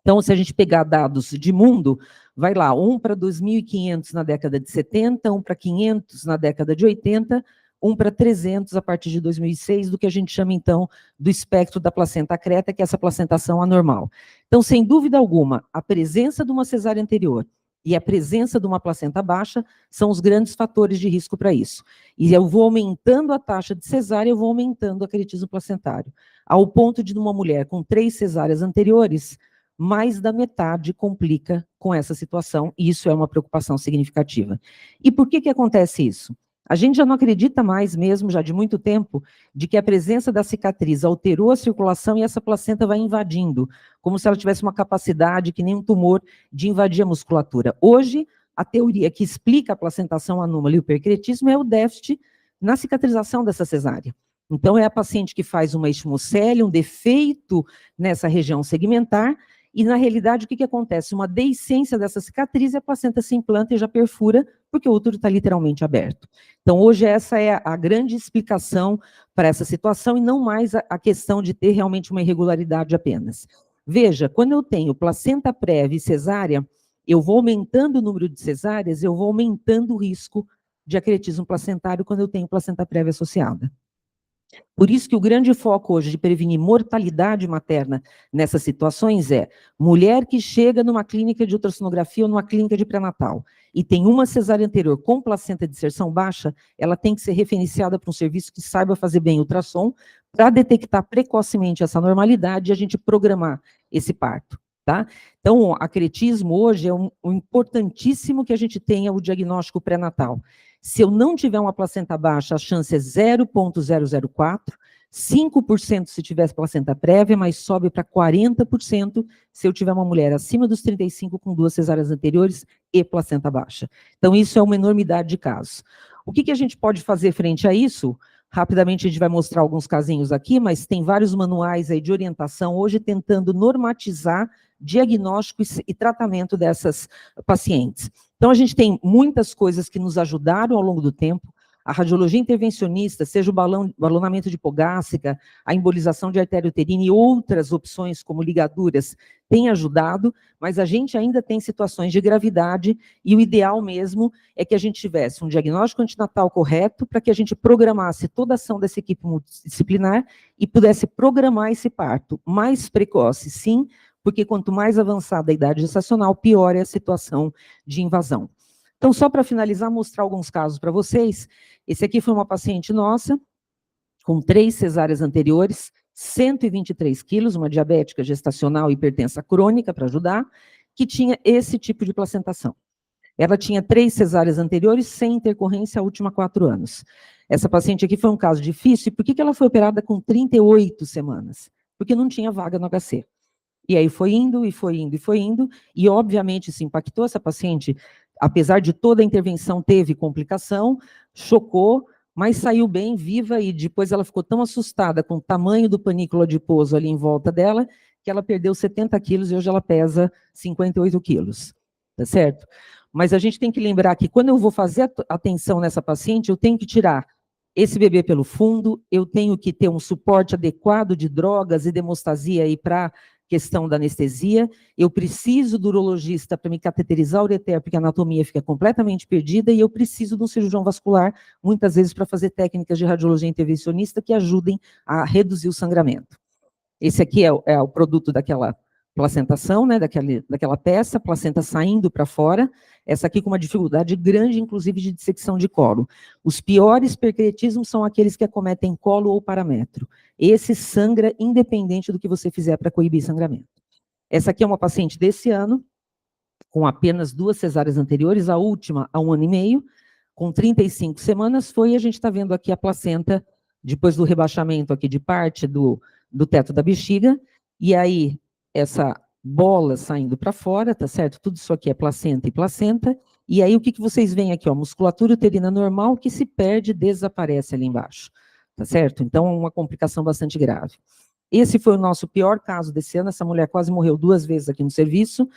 Então, se a gente pegar dados de mundo, vai lá, 1 para 2.500 na década de 70, 1 para 500 na década de 80, 1 para 300 a partir de 2006, do que a gente chama, então, do espectro da placenta creta, que é essa placentação anormal. Então, sem dúvida alguma, a presença de uma cesárea anterior e a presença de uma placenta baixa são os grandes fatores de risco para isso. E eu vou aumentando a taxa de cesárea, eu vou aumentando o acretismo placentário, ao ponto de uma mulher com 3 cesáreas anteriores, mais da metade complica com essa situação, e isso é uma preocupação significativa. E por que acontece isso? A gente já não acredita mais mesmo, já de muito tempo, de que a presença da cicatriz alterou a circulação e essa placenta vai invadindo, como se ela tivesse uma capacidade, que nem um tumor, de invadir a musculatura. Hoje, a teoria que explica a placentação anômala e o percretismo é o déficit na cicatrização dessa cesárea. Então, é a paciente que faz uma isquemocele, um defeito nessa região segmentar, e, na realidade, o que acontece? Uma deiscência dessa cicatriz e a placenta se implanta e já perfura, porque o útero está literalmente aberto. Então, hoje, essa é a grande explicação para essa situação, e não mais a questão de ter realmente uma irregularidade apenas. Veja, quando eu tenho placenta prévia e cesárea, eu vou aumentando o número de cesáreas, eu vou aumentando o risco de acretismo placentário quando eu tenho placenta prévia associada. Por isso que o grande foco hoje de prevenir mortalidade materna nessas situações é mulher que chega numa clínica de ultrassonografia ou numa clínica de pré-natal e tem uma cesárea anterior com placenta de inserção baixa, ela tem que ser referenciada para um serviço que saiba fazer bem o ultrassom para detectar precocemente essa normalidade e a gente programar esse parto. Tá? Então, o acretismo hoje é um importantíssimo que a gente tenha o diagnóstico pré-natal. Se eu não tiver uma placenta baixa, a chance é 0,004, 5% se tiver placenta prévia, mas sobe para 40% se eu tiver uma mulher acima dos 35 com 2 cesáreas anteriores e placenta baixa. Então, isso é uma enormidade de casos. O que a gente pode fazer frente a isso? Rapidamente a gente vai mostrar alguns casinhos aqui, mas tem vários manuais aí de orientação hoje tentando normatizar diagnóstico e tratamento dessas pacientes. Então, a gente tem muitas coisas que nos ajudaram ao longo do tempo. A radiologia intervencionista, seja o balonamento de hipogástrica, a embolização de artéria uterina e outras opções como ligaduras, tem ajudado, mas a gente ainda tem situações de gravidade e o ideal mesmo é que a gente tivesse um diagnóstico antinatal correto para que a gente programasse toda a ação dessa equipe multidisciplinar e pudesse programar esse parto mais precoce, sim, porque quanto mais avançada a idade gestacional, pior é a situação de invasão. Então, só para finalizar, mostrar alguns casos para vocês. Esse aqui foi uma paciente nossa, com 3 cesáreas anteriores, 123 quilos, uma diabética gestacional hipertensa crônica, para ajudar, que tinha esse tipo de placentação. Ela tinha 3 cesáreas anteriores, sem intercorrência, a última 4 anos. Essa paciente aqui foi um caso difícil, e por que ela foi operada com 38 semanas? Porque não tinha vaga no HC. E aí foi indo, e foi indo, e foi indo, e obviamente isso impactou essa paciente, apesar de toda a intervenção, teve complicação, chocou, mas saiu bem, viva, e depois ela ficou tão assustada com o tamanho do panículo adiposo ali em volta dela, que ela perdeu 70 quilos e hoje ela pesa 58 quilos, tá certo? Mas a gente tem que lembrar que quando eu vou fazer atenção nessa paciente, eu tenho que tirar esse bebê pelo fundo, eu tenho que ter um suporte adequado de drogas e de hemostasia aí para questão da anestesia, eu preciso do urologista para me cateterizar o ureter, porque a anatomia fica completamente perdida, e eu preciso de um cirurgião vascular, muitas vezes para fazer técnicas de radiologia intervencionista que ajudem a reduzir o sangramento. Esse aqui é o produto daquela placentação, né, daquela peça, placenta saindo para fora, essa aqui com uma dificuldade grande, inclusive, de dissecção de colo. Os piores percretismos são aqueles que acometem colo ou parametro. Esse sangra independente do que você fizer para coibir sangramento. Essa aqui é uma paciente desse ano, com apenas 2 cesáreas anteriores, a última há 1 ano e meio, com 35 semanas, e a gente está vendo aqui a placenta, depois do rebaixamento aqui de parte do teto da bexiga, e aí essa bola saindo para fora, tá certo? Tudo isso aqui é placenta e placenta, e aí o que vocês veem aqui, ó, musculatura uterina normal que se perde, desaparece ali embaixo, tá certo? Então, uma complicação bastante grave. Esse foi o nosso pior caso desse ano, essa mulher quase morreu 2 vezes aqui no serviço,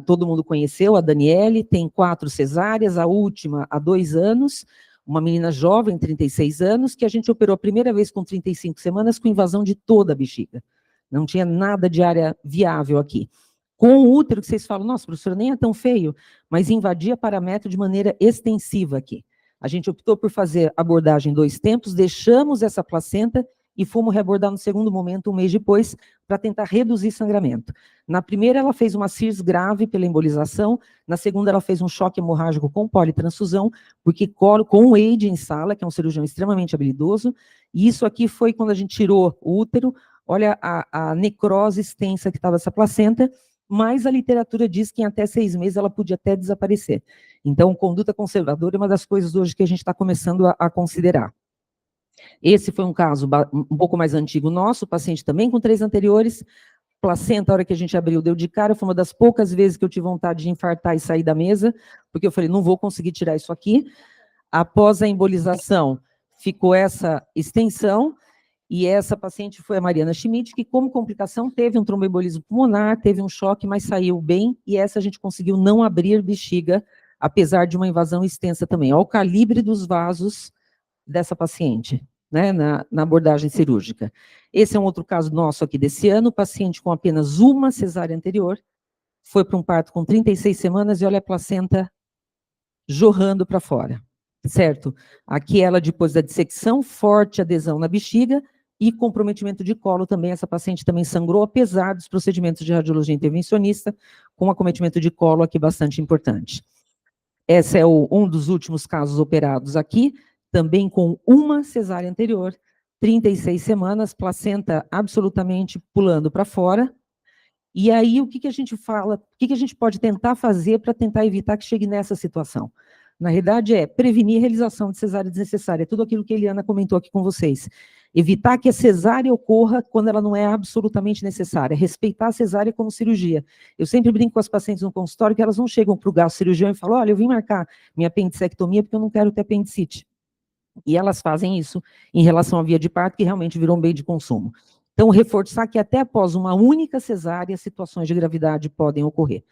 todo mundo conheceu, a Daniele, tem 4 cesáreas, a última há 2 anos, uma menina jovem, 36 anos, que a gente operou a primeira vez com 35 semanas, com invasão de toda a bexiga. Não tinha nada de área viável aqui. Com o útero, que vocês falam, nossa, professora, nem é tão feio, mas invadia parametro de maneira extensiva aqui. A gente optou por fazer abordagem em 2 tempos, deixamos essa placenta e fomos reabordar no segundo momento, 1 mês depois, para tentar reduzir sangramento. Na primeira, ela fez uma CIRS grave pela embolização, na segunda, ela fez um choque hemorrágico com politransfusão, porque com o EID em sala, que é um cirurgião extremamente habilidoso, e isso aqui foi quando a gente tirou o útero, olha a necrose extensa que estava essa placenta, mas a literatura diz que em até 6 meses ela podia até desaparecer. Então, conduta conservadora é uma das coisas hoje que a gente está começando a considerar. Esse foi um caso um pouco mais antigo nosso, paciente também com 3 anteriores, placenta, a hora que a gente abriu, deu de cara, foi uma das poucas vezes que eu tive vontade de infartar e sair da mesa, porque eu falei, não vou conseguir tirar isso aqui. Após a embolização, ficou essa extensão, e essa paciente foi a Mariana Schmidt, que como complicação teve um tromboembolismo pulmonar, teve um choque, mas saiu bem, e essa a gente conseguiu não abrir bexiga, apesar de uma invasão extensa também. Olha o calibre dos vasos dessa paciente, né, na abordagem cirúrgica. Esse é um outro caso nosso aqui desse ano, paciente com apenas 1 cesárea anterior, foi para um parto com 36 semanas, e olha a placenta jorrando para fora, certo? Aqui ela, depois da dissecção, forte adesão na bexiga, e comprometimento de colo também, essa paciente também sangrou, apesar dos procedimentos de radiologia intervencionista, com acometimento de colo aqui bastante importante. Esse é um dos últimos casos operados aqui, também com 1 cesárea anterior, 36 semanas, placenta absolutamente pulando para fora. E aí, o que a gente fala, o que a gente pode tentar fazer para tentar evitar que chegue nessa situação? Na realidade, é prevenir a realização de cesárea desnecessária, tudo aquilo que a Eliana comentou aqui com vocês. Evitar que a cesárea ocorra quando ela não é absolutamente necessária, respeitar a cesárea como cirurgia. Eu sempre brinco com as pacientes no consultório que elas não chegam para o gastro-cirurgião e falam, olha, eu vim marcar minha apendicectomia porque eu não quero ter apendicite. E elas fazem isso em relação à via de parto, que realmente virou um bem de consumo. Então, reforçar que até após uma única cesárea, situações de gravidade podem ocorrer.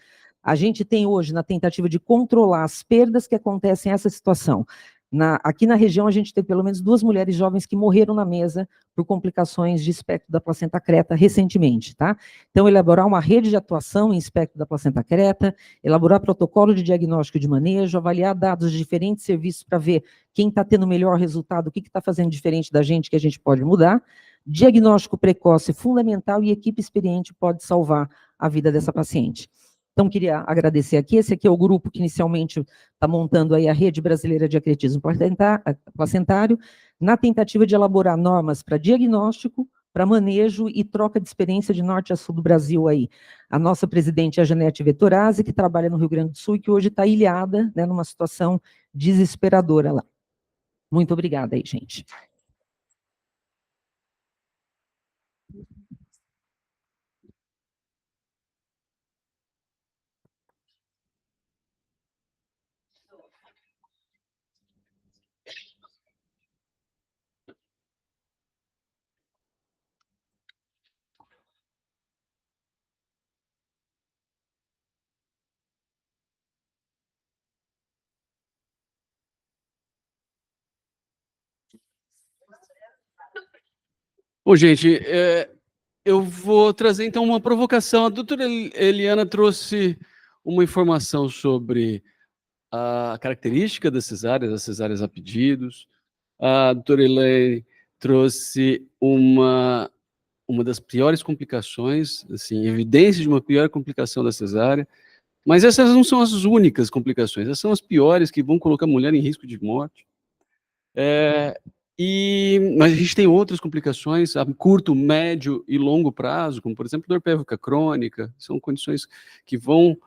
A gente tem hoje, na tentativa de controlar as perdas que acontecem nessa situação, aqui na região a gente tem pelo menos 2 mulheres jovens que morreram na mesa por complicações de espectro da placenta creta recentemente, tá? Então, elaborar uma rede de atuação em espectro da placenta creta, elaborar protocolo de diagnóstico e de manejo, avaliar dados de diferentes serviços para ver quem está tendo melhor resultado, o que está fazendo diferente da gente, que a gente pode mudar. Diagnóstico precoce fundamental e equipe experiente pode salvar a vida dessa paciente. Então, queria agradecer aqui, esse aqui é o grupo que inicialmente está montando aí a Rede Brasileira de Acretismo Placentário, na tentativa de elaborar normas para diagnóstico, para manejo e troca de experiência de norte a sul do Brasil aí. A nossa presidente é a Janete Vettorazzi, que trabalha no Rio Grande do Sul e que hoje está ilhada, né, numa situação desesperadora lá. Muito obrigada aí, gente. Bom, gente, eu vou trazer então uma provocação. A doutora Eliana trouxe uma informação sobre a característica das cesáreas a pedidos. A doutora Elaine trouxe uma das piores complicações, assim, evidência de uma pior complicação da cesárea, mas essas não são as únicas complicações, essas são as piores que vão colocar a mulher em risco de morte. Mas a gente tem outras complicações a curto, médio e longo prazo, como, por exemplo, dor pélvica crônica, são condições que vão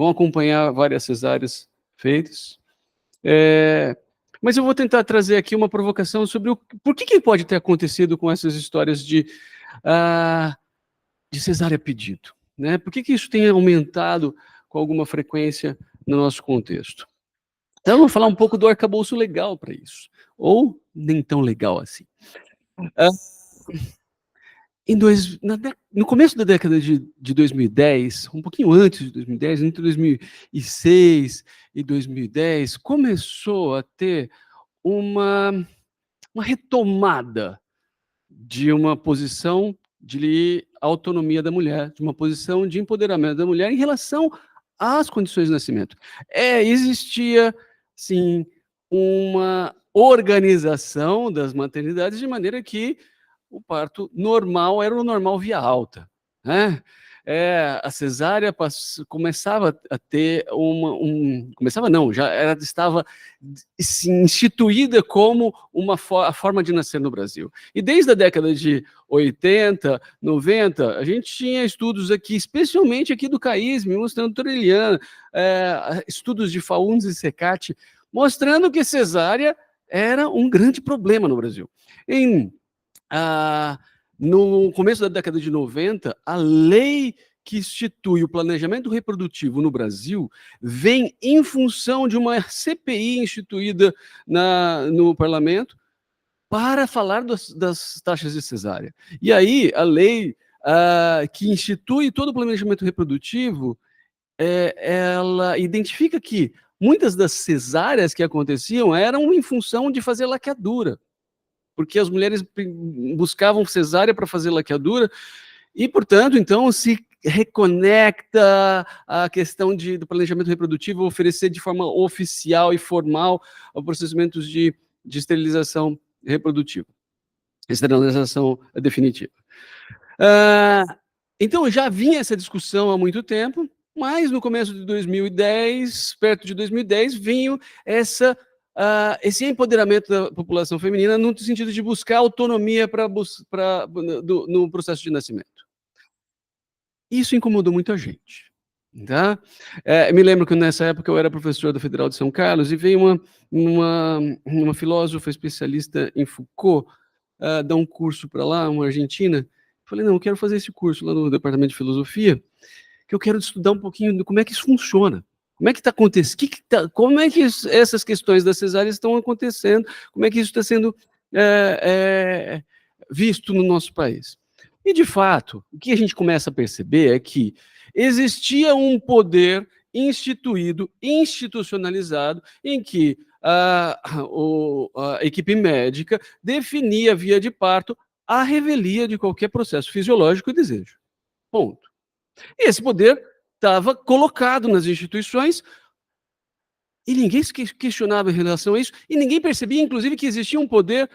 acompanhar várias cesáreas feitas. Mas eu vou tentar trazer aqui uma provocação sobre por que pode ter acontecido com essas histórias de cesárea pedido, né? Por que isso tem aumentado com alguma frequência no nosso contexto? Então, eu vou falar um pouco do arcabouço legal para isso, ou nem tão legal assim. No começo da década de 2010, um pouquinho antes de 2010, entre 2006 e 2010, começou a ter uma retomada de uma posição de autonomia da mulher, de uma posição de empoderamento da mulher em relação às condições de nascimento. Existia, sim, uma organização das maternidades de maneira que o parto normal era o normal via alta, né? A cesárea começava a ter começava não, estava instituída como a forma de nascer no Brasil. E desde a década de 80, 90, a gente tinha estudos aqui, especialmente aqui do CAISM, mostrando doutora Eliana, estudos de Faundes e Secati, mostrando que cesárea era um grande problema no Brasil. No começo da década de 90, a lei que institui o planejamento reprodutivo no Brasil vem em função de uma CPI instituída no parlamento para falar das taxas de cesárea. E aí, a lei que institui todo o planejamento reprodutivo, ela identifica que muitas das cesáreas que aconteciam eram em função de fazer laqueadura, porque as mulheres buscavam cesárea para fazer laqueadura, e, portanto, então, se reconecta a questão do planejamento reprodutivo, oferecer de forma oficial e formal procedimentos de esterilização reprodutiva, esterilização definitiva. Então, já vinha essa discussão há muito tempo, mas no começo de 2010, perto de 2010, vinha esse empoderamento da população feminina no sentido de buscar autonomia no processo de nascimento. Isso incomodou muita gente. Tá? Me lembro que nessa época eu era professor da Federal de São Carlos e veio uma filósofa especialista em Foucault dar um curso para lá, uma argentina. Falei, não, eu quero fazer esse curso lá no Departamento de Filosofia, que eu quero estudar um pouquinho de como é que isso funciona. Como é que está acontecendo? Como é que essas questões das cesáreas estão acontecendo? Como é que isso está sendo visto no nosso país? E, de fato, o que a gente começa a perceber é que existia um poder instituído, institucionalizado, em que a equipe médica definia via de parto a revelia de qualquer processo fisiológico e desejo. Ponto. E esse poder estava colocado nas instituições e ninguém se questionava em relação a isso e ninguém percebia, inclusive, que existia um poder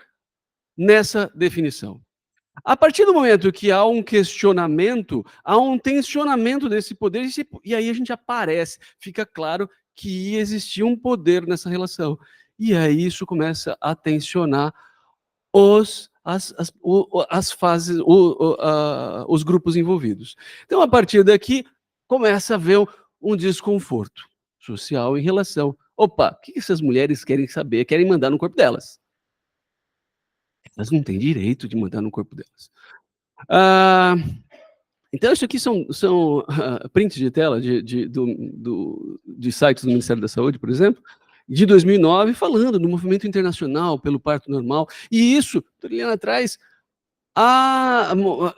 nessa definição. A partir do momento que há um questionamento, há um tensionamento desse poder e aí a gente aparece, fica claro que existia um poder nessa relação. E aí isso começa a tensionar as fases, os grupos envolvidos. Então, a partir daqui, começa a haver um desconforto social em relação. Opa, o que essas mulheres querem saber? Querem mandar no corpo delas. Elas não têm direito de mandar no corpo delas. Então, isso aqui são prints de tela de sites do Ministério da Saúde, por exemplo, de 2009, falando do movimento internacional pelo parto normal. E isso, Liliana, traz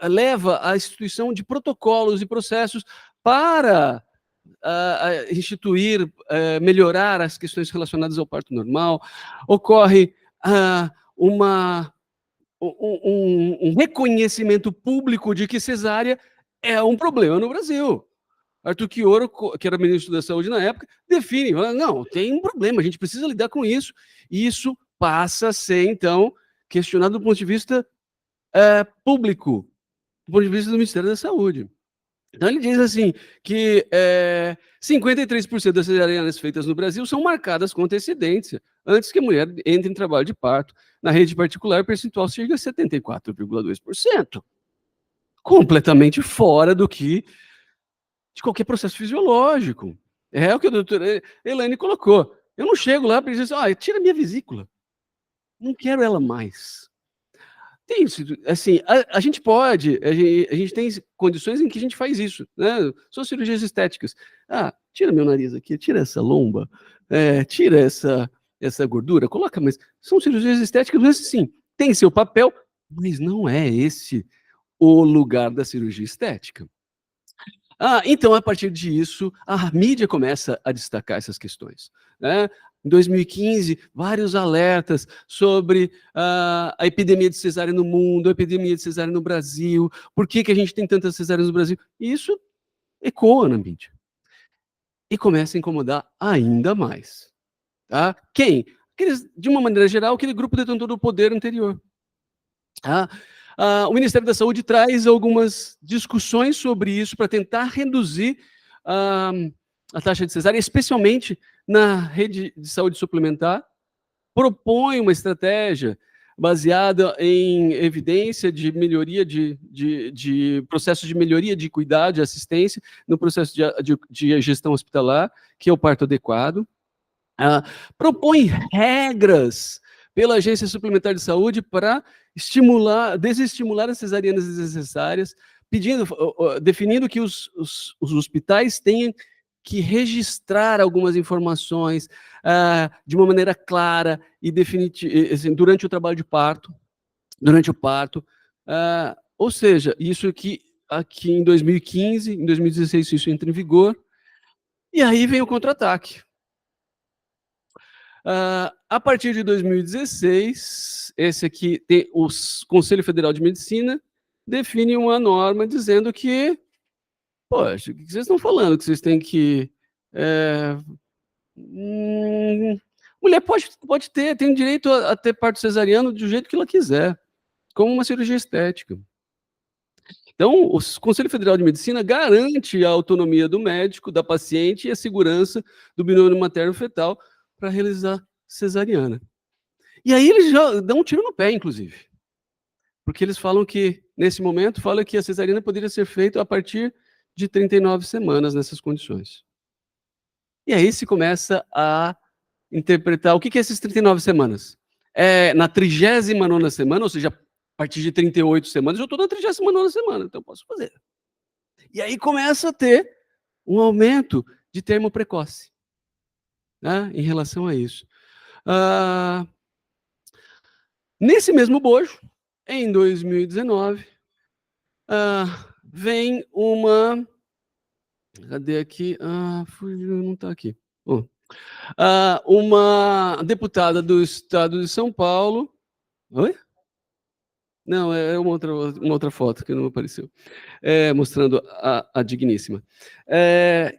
leva à instituição de protocolos e processos para instituir, melhorar as questões relacionadas ao parto normal. Ocorre um reconhecimento público de que cesárea é um problema no Brasil. Arthur Quioro, que era ministro da Saúde na época, define, não, tem um problema, a gente precisa lidar com isso. E isso passa a ser, então, questionado do ponto de vista público, do ponto de vista do Ministério da Saúde. Então, ele diz assim, que 53% das cesarianas feitas no Brasil são marcadas com antecedência, antes que a mulher entre em trabalho de parto. Na rede particular, o percentual chega a 74,2%. Completamente fora de qualquer processo fisiológico. É o que a doutora Elaine colocou. Eu não chego lá para dizer assim, tira minha vesícula. Não quero ela mais. Tem isso, assim, a gente pode, a gente tem condições em que a gente faz isso, né? São cirurgias estéticas. Tira meu nariz aqui, tira essa lomba, tira essa gordura, coloca, mas são cirurgias estéticas, mas sim, tem seu papel, mas não é esse o lugar da cirurgia estética. Então, a partir disso, a mídia começa a destacar essas questões, né? Em 2015, vários alertas sobre a epidemia de cesárea no mundo, a epidemia de cesárea no Brasil, por que a gente tem tantas cesáreas no Brasil. E isso ecoa na mídia. E começa a incomodar ainda mais. Tá? Quem? De uma maneira geral, aquele grupo detentor do poder anterior. O Ministério da Saúde traz algumas discussões sobre isso para tentar reduzir a taxa de cesárea, especialmente na rede de saúde suplementar, propõe uma estratégia baseada em evidência de melhoria de processos de melhoria de cuidado, de assistência, no processo de gestão hospitalar, que é o parto adequado. Propõe regras pela Agência Suplementar de Saúde para desestimular as cesarianas desnecessárias, definindo que os hospitais tenham que registrar algumas informações de uma maneira clara e definitiva, assim, durante o trabalho de parto, durante o parto. Ou seja, isso aqui em 2015, em 2016 isso entra em vigor, e aí vem o contra-ataque. A partir de 2016, esse aqui tem o Conselho Federal de Medicina define uma norma dizendo que, poxa, o que vocês estão falando? Que vocês têm que... mulher tem direito a ter parto cesariano do jeito que ela quiser, como uma cirurgia estética. Então, o Conselho Federal de Medicina garante a autonomia do médico, da paciente e a segurança do binômio materno-fetal para realizar cesariana. E aí eles já dão um tiro no pé, inclusive. Porque eles falam que, nesse momento, que a cesariana poderia ser feita a partir de 39 semanas nessas condições. E aí se começa a interpretar o que é essas 39 semanas. Na 39ª semana, ou seja, a partir de 38 semanas, eu estou na 39ª semana, então eu posso fazer. E aí começa a ter um aumento de termo precoce, né, em relação a isso. Nesse mesmo bojo, em 2019, vem uma... Cadê aqui? Fugiu, não está aqui. Uma deputada do estado de São Paulo... Oi? Não, é uma outra foto que não apareceu. Mostrando a digníssima.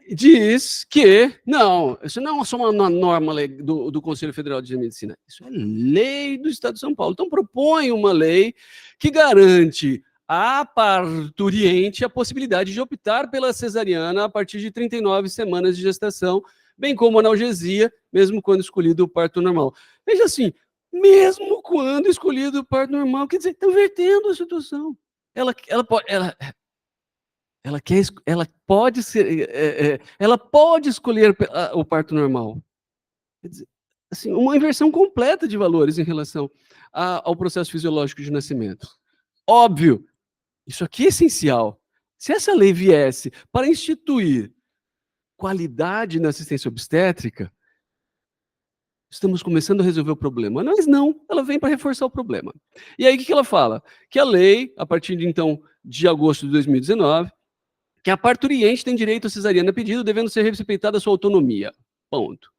Diz que, não, isso não é só uma norma do Conselho Federal de Medicina, isso é lei do estado de São Paulo. Então, propõe uma lei que garante à parturiente a possibilidade de optar pela cesariana a partir de 39 semanas de gestação, bem como analgesia, mesmo quando escolhido o parto normal. Veja assim, mesmo quando escolhido o parto normal. Quer dizer, está invertendo a situação. Ela pode escolher o parto normal. Quer dizer, assim, uma inversão completa de valores em relação ao processo fisiológico de nascimento. Óbvio, isso aqui é essencial. Se essa lei viesse para instituir qualidade na assistência obstétrica, estamos começando a resolver o problema. Mas não, ela vem para reforçar o problema. E aí o que ela fala? Que a lei, a partir de então de agosto de 2019, que a parturiente tem direito a cesariana a pedido, devendo ser respeitada a sua autonomia. Ponto.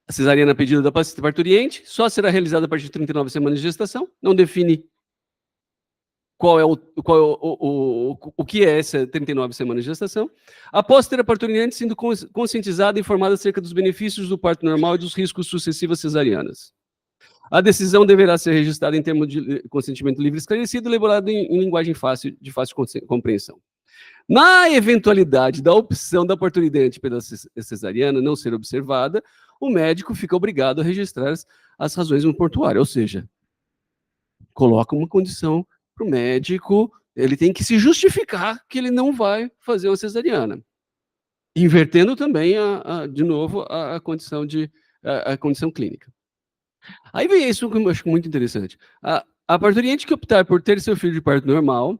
A cesariana a pedido da parturiente só será realizada a partir de 39 semanas de gestação, não define o que é essa 39 semanas de gestação, após ter a parturiente sido conscientizada e informada acerca dos benefícios do parto normal e dos riscos sucessivas cesarianas. A decisão deverá ser registrada em termos de consentimento livre e esclarecido, elaborado em linguagem de fácil compreensão. Na eventualidade da opção da parturiente pela cesariana não ser observada, o médico fica obrigado a registrar as razões no prontuário, ou seja, coloca uma condição para o médico, ele tem que se justificar que ele não vai fazer uma cesariana. Invertendo também, de novo, a condição clínica. Aí vem isso que eu acho muito interessante. A parturiente que optar por ter seu filho de parto normal,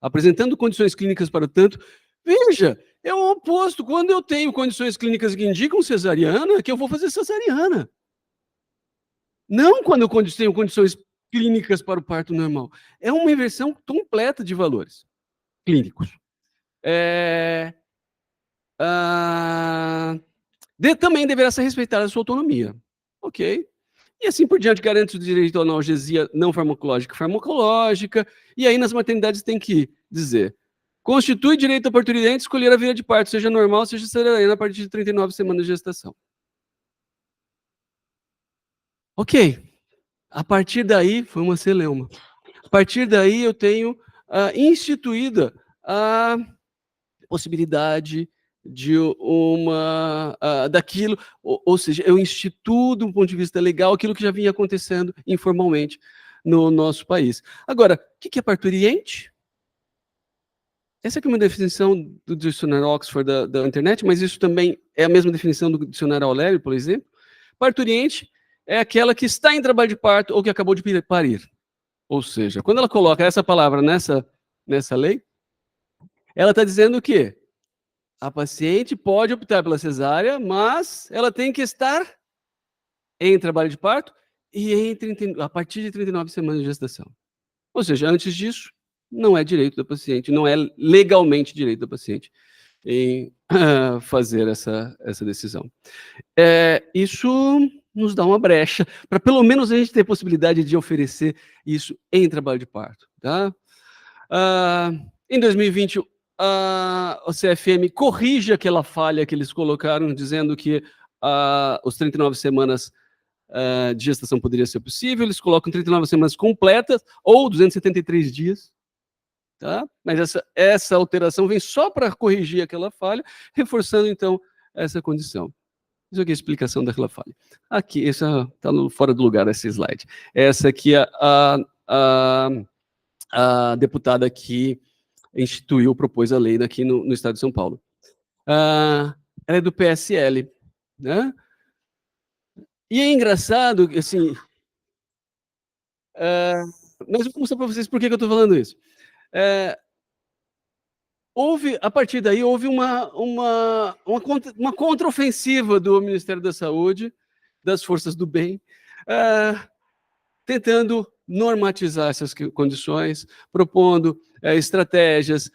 apresentando condições clínicas para o tanto, veja, é o oposto. Quando eu tenho condições clínicas que indicam cesariana, que eu vou fazer cesariana. Não quando eu tenho condições clínicas para o parto normal. É uma inversão completa de valores clínicos. Também deverá ser respeitada a sua autonomia. Ok? E assim por diante, garante o direito à analgesia não farmacológica e farmacológica. E aí nas maternidades tem que dizer: constitui direito à parturiente escolher a via de parto, seja normal, seja cesariana, a partir de 39 semanas de gestação. Ok. A partir daí, foi uma celeuma. A partir daí, eu tenho instituída a possibilidade de daquilo, ou seja, eu instituo, do ponto de vista legal, aquilo que já vinha acontecendo informalmente no nosso país. Agora, o que é parturiente? Essa aqui é uma definição do dicionário Oxford da internet, mas isso também é a mesma definição do dicionário Aulério, por exemplo. Parturiente é aquela que está em trabalho de parto ou que acabou de parir. Ou seja, quando ela coloca essa palavra nessa lei, ela está dizendo o quê? A paciente pode optar pela cesárea, mas ela tem que estar em trabalho de parto e a partir de 39 semanas de gestação. Ou seja, antes disso, não é direito da paciente, não é legalmente direito da paciente em fazer essa decisão. Isso nos dá uma brecha, para pelo menos a gente ter possibilidade de oferecer isso em trabalho de parto. Tá? Em 2020, o CFM corrige aquela falha que eles colocaram, dizendo que os 39 semanas de gestação poderia ser possível, eles colocam 39 semanas completas ou 273 dias. Tá? Mas essa alteração vem só para corrigir aquela falha, reforçando, então, essa condição. Isso aqui é a explicação daquela falha. Aqui, essa está fora do lugar, esse slide. Essa aqui é a deputada que instituiu, propôs a lei aqui no estado de São Paulo. Ela é do PSL. Né? E é engraçado, assim... mas eu vou mostrar para vocês por que eu estou falando isso. A partir daí, houve uma contraofensiva do Ministério da Saúde, das forças do bem, tentando normatizar essas condições, propondo estratégias.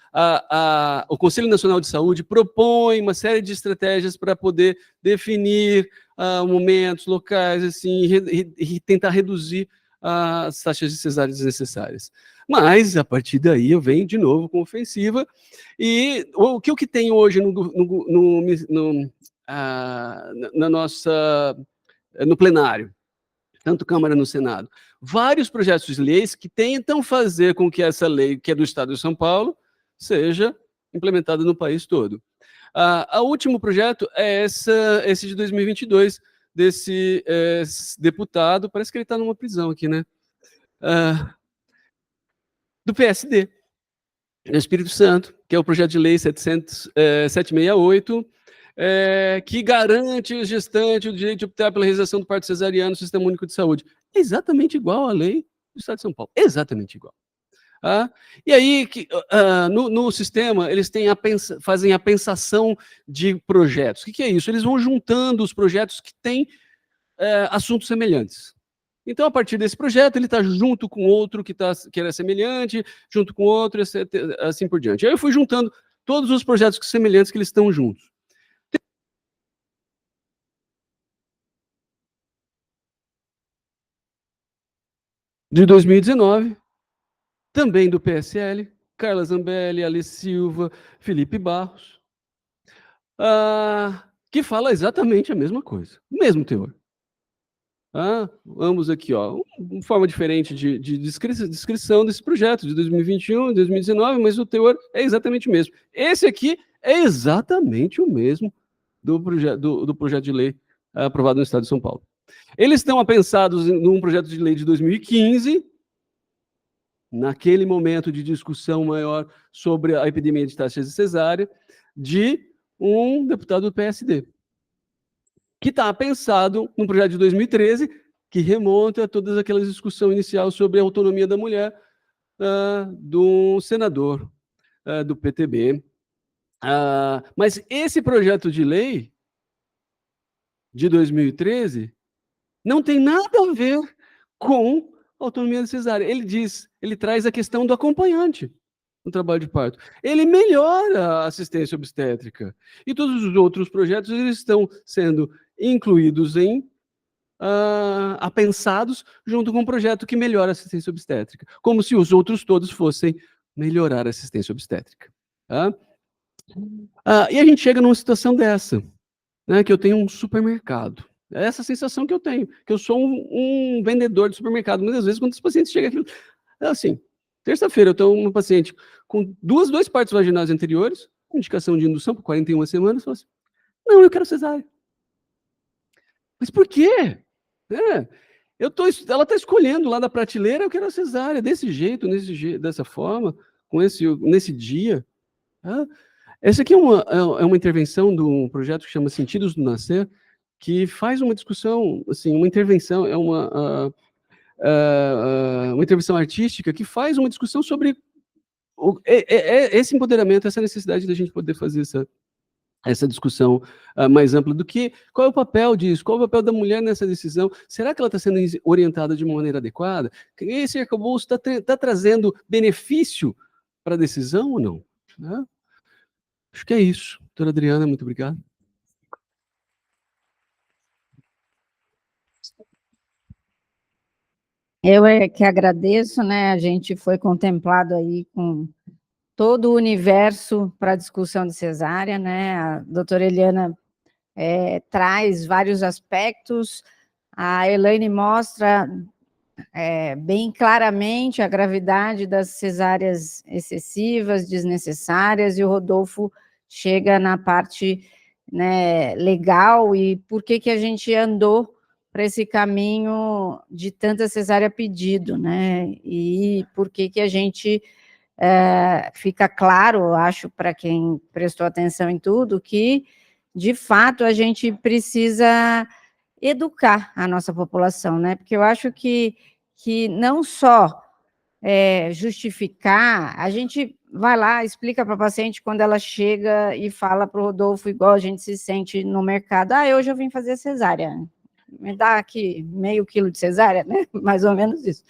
O Conselho Nacional de Saúde propõe uma série de estratégias para poder definir momentos, locais, assim, e tentar reduzir as taxas de cesáreas desnecessárias. Mas, a partir daí, eu venho de novo com ofensiva, e o que tem hoje no plenário, tanto Câmara no Senado, vários projetos de leis que tentam fazer com que essa lei, que é do Estado de São Paulo, seja implementada no país todo. O último projeto é esse de 2022, desse deputado, parece que ele está numa prisão aqui, né? Do PSD, do Espírito Santo, que é o projeto de lei 768, que garante ao gestante o direito de optar pela realização do parto cesariano no Sistema Único de Saúde. É exatamente igual à lei do Estado de São Paulo, exatamente igual. E aí, no sistema, eles fazem a pensação de projetos. O que é isso? Eles vão juntando os projetos que têm assuntos semelhantes. Então, a partir desse projeto, ele está junto com outro que era semelhante, junto com outro, assim por diante. Aí eu fui juntando todos os projetos semelhantes que eles estão juntos. De 2019, também do PSL, Carla Zambelli, Alice Silva, Felipe Barros, que fala exatamente a mesma coisa, o mesmo teor. Ambos aqui, ó, uma forma diferente de descrição desse projeto, de 2021, 2019, mas o teor é exatamente o mesmo. Esse aqui é exatamente o mesmo do projeto de lei aprovado no Estado de São Paulo. Eles estão apensados num projeto de lei de 2015, naquele momento de discussão maior sobre a epidemia de taxas de cesárea, de um deputado do PSD, que está pensado num projeto de 2013, que remonta a todas aquelas discussões iniciais sobre a autonomia da mulher, do senador do PTB. Mas esse projeto de lei de 2013 não tem nada a ver com a autonomia da cesárea. Ele traz a questão do acompanhante no trabalho de parto. Ele melhora a assistência obstétrica. E todos os outros projetos eles estão sendo incluídos apensados junto com um projeto que melhora a assistência obstétrica, como se os outros todos fossem melhorar a assistência obstétrica. E a gente chega numa situação dessa, né, que eu tenho um supermercado. É essa sensação que eu tenho, que eu sou um vendedor de supermercado. Muitas vezes, quando os pacientes chegam aqui, assim, terça-feira eu tenho uma paciente com dois partos vaginais anteriores, indicação de indução por 41 semanas, fala assim, não, eu quero cesárea. Mas por quê? Ela está escolhendo lá da prateleira, eu quero a cesárea, desse jeito, dessa forma, nesse dia. Essa aqui é uma intervenção de um projeto que chama Sentidos do Nascer, que faz uma discussão, assim, uma intervenção, uma intervenção artística que faz uma discussão sobre esse empoderamento, essa necessidade da gente poder fazer essa discussão mais ampla do que qual é o papel disso, qual é o papel da mulher nessa decisão, será que ela está sendo orientada de uma maneira adequada? Esse arcabouço está trazendo benefício para a decisão ou não? Acho que é isso. Doutora Adriana, muito obrigado. Eu é que agradeço, né? A gente foi contemplado aí com todo o universo para a discussão de cesárea, né? A doutora Eliana traz vários aspectos, a Elaine mostra bem claramente a gravidade das cesáreas excessivas, desnecessárias, e o Rodolfo chega na parte, né, legal e por que a gente andou para esse caminho de tanta cesárea pedido, né? E por que a gente fica claro, acho, para quem prestou atenção em tudo, que, de fato, a gente precisa educar a nossa população, né? Porque eu acho que não só justificar, a gente vai lá, explica para a paciente quando ela chega e fala para o Rodolfo, igual a gente se sente no mercado, hoje eu vim fazer cesárea, me dá aqui meio quilo de cesárea, né? Mais ou menos isso.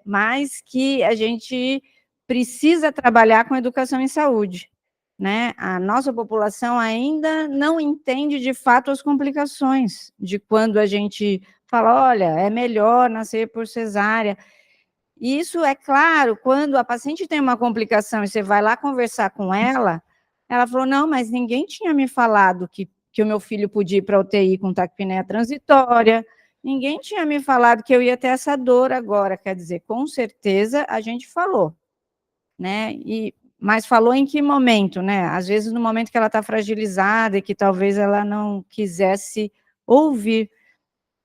Mas que a gente precisa trabalhar com educação em saúde, né? A nossa população ainda não entende de fato as complicações de quando a gente fala, olha, é melhor nascer por cesárea. E isso é claro, quando a paciente tem uma complicação e você vai lá conversar com ela falou, não, mas ninguém tinha me falado que o meu filho podia ir para a UTI com taquipneia transitória, ninguém tinha me falado que eu ia ter essa dor agora, quer dizer, com certeza a gente falou, né? Mas falou em que momento, né? Às vezes no momento que ela está fragilizada e que talvez ela não quisesse ouvir.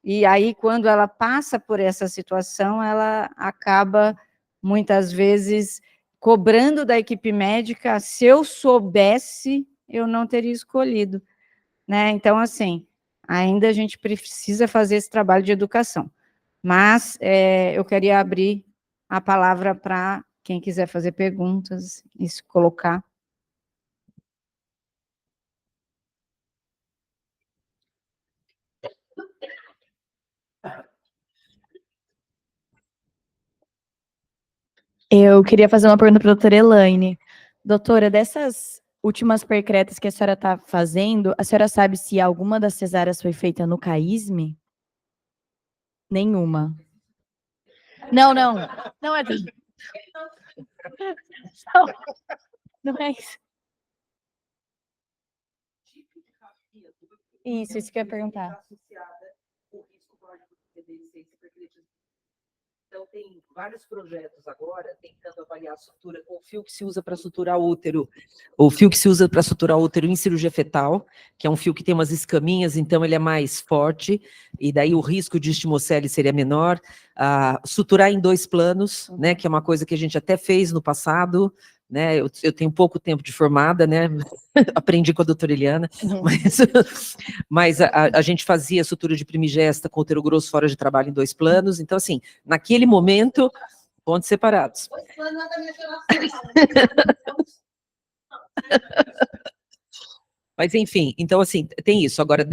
E aí, quando ela passa por essa situação, ela acaba, muitas vezes, cobrando da equipe médica: se eu soubesse, eu não teria escolhido, né? Então, assim, ainda a gente precisa fazer esse trabalho de educação. Mas eu queria abrir a palavra para quem quiser fazer perguntas e se colocar. Eu queria fazer uma pergunta para a doutora Elaine. Doutora, dessas últimas percretas que a senhora está fazendo, a senhora sabe se alguma das cesáreas foi feita no CAISM? Nenhuma. Não, não. Não é. Não é isso. Isso que eu ia perguntar. Então, tem vários projetos agora tentando avaliar a sutura com o fio que se usa para suturar o útero. O fio que se usa para suturar o útero em cirurgia fetal, que é um fio que tem umas escaminhas, então ele é mais forte, e daí o risco de estimocele seria menor. Suturar em 2 planos, né, que é uma coisa que a gente até fez no passado, né, eu tenho pouco tempo de formada, né, aprendi com a doutora Eliana, mas a gente fazia sutura de primigesta com útero grosso fora de trabalho em 2 planos, então assim, naquele momento, pontos separados. Mas, enfim, então, assim, tem isso. Agora,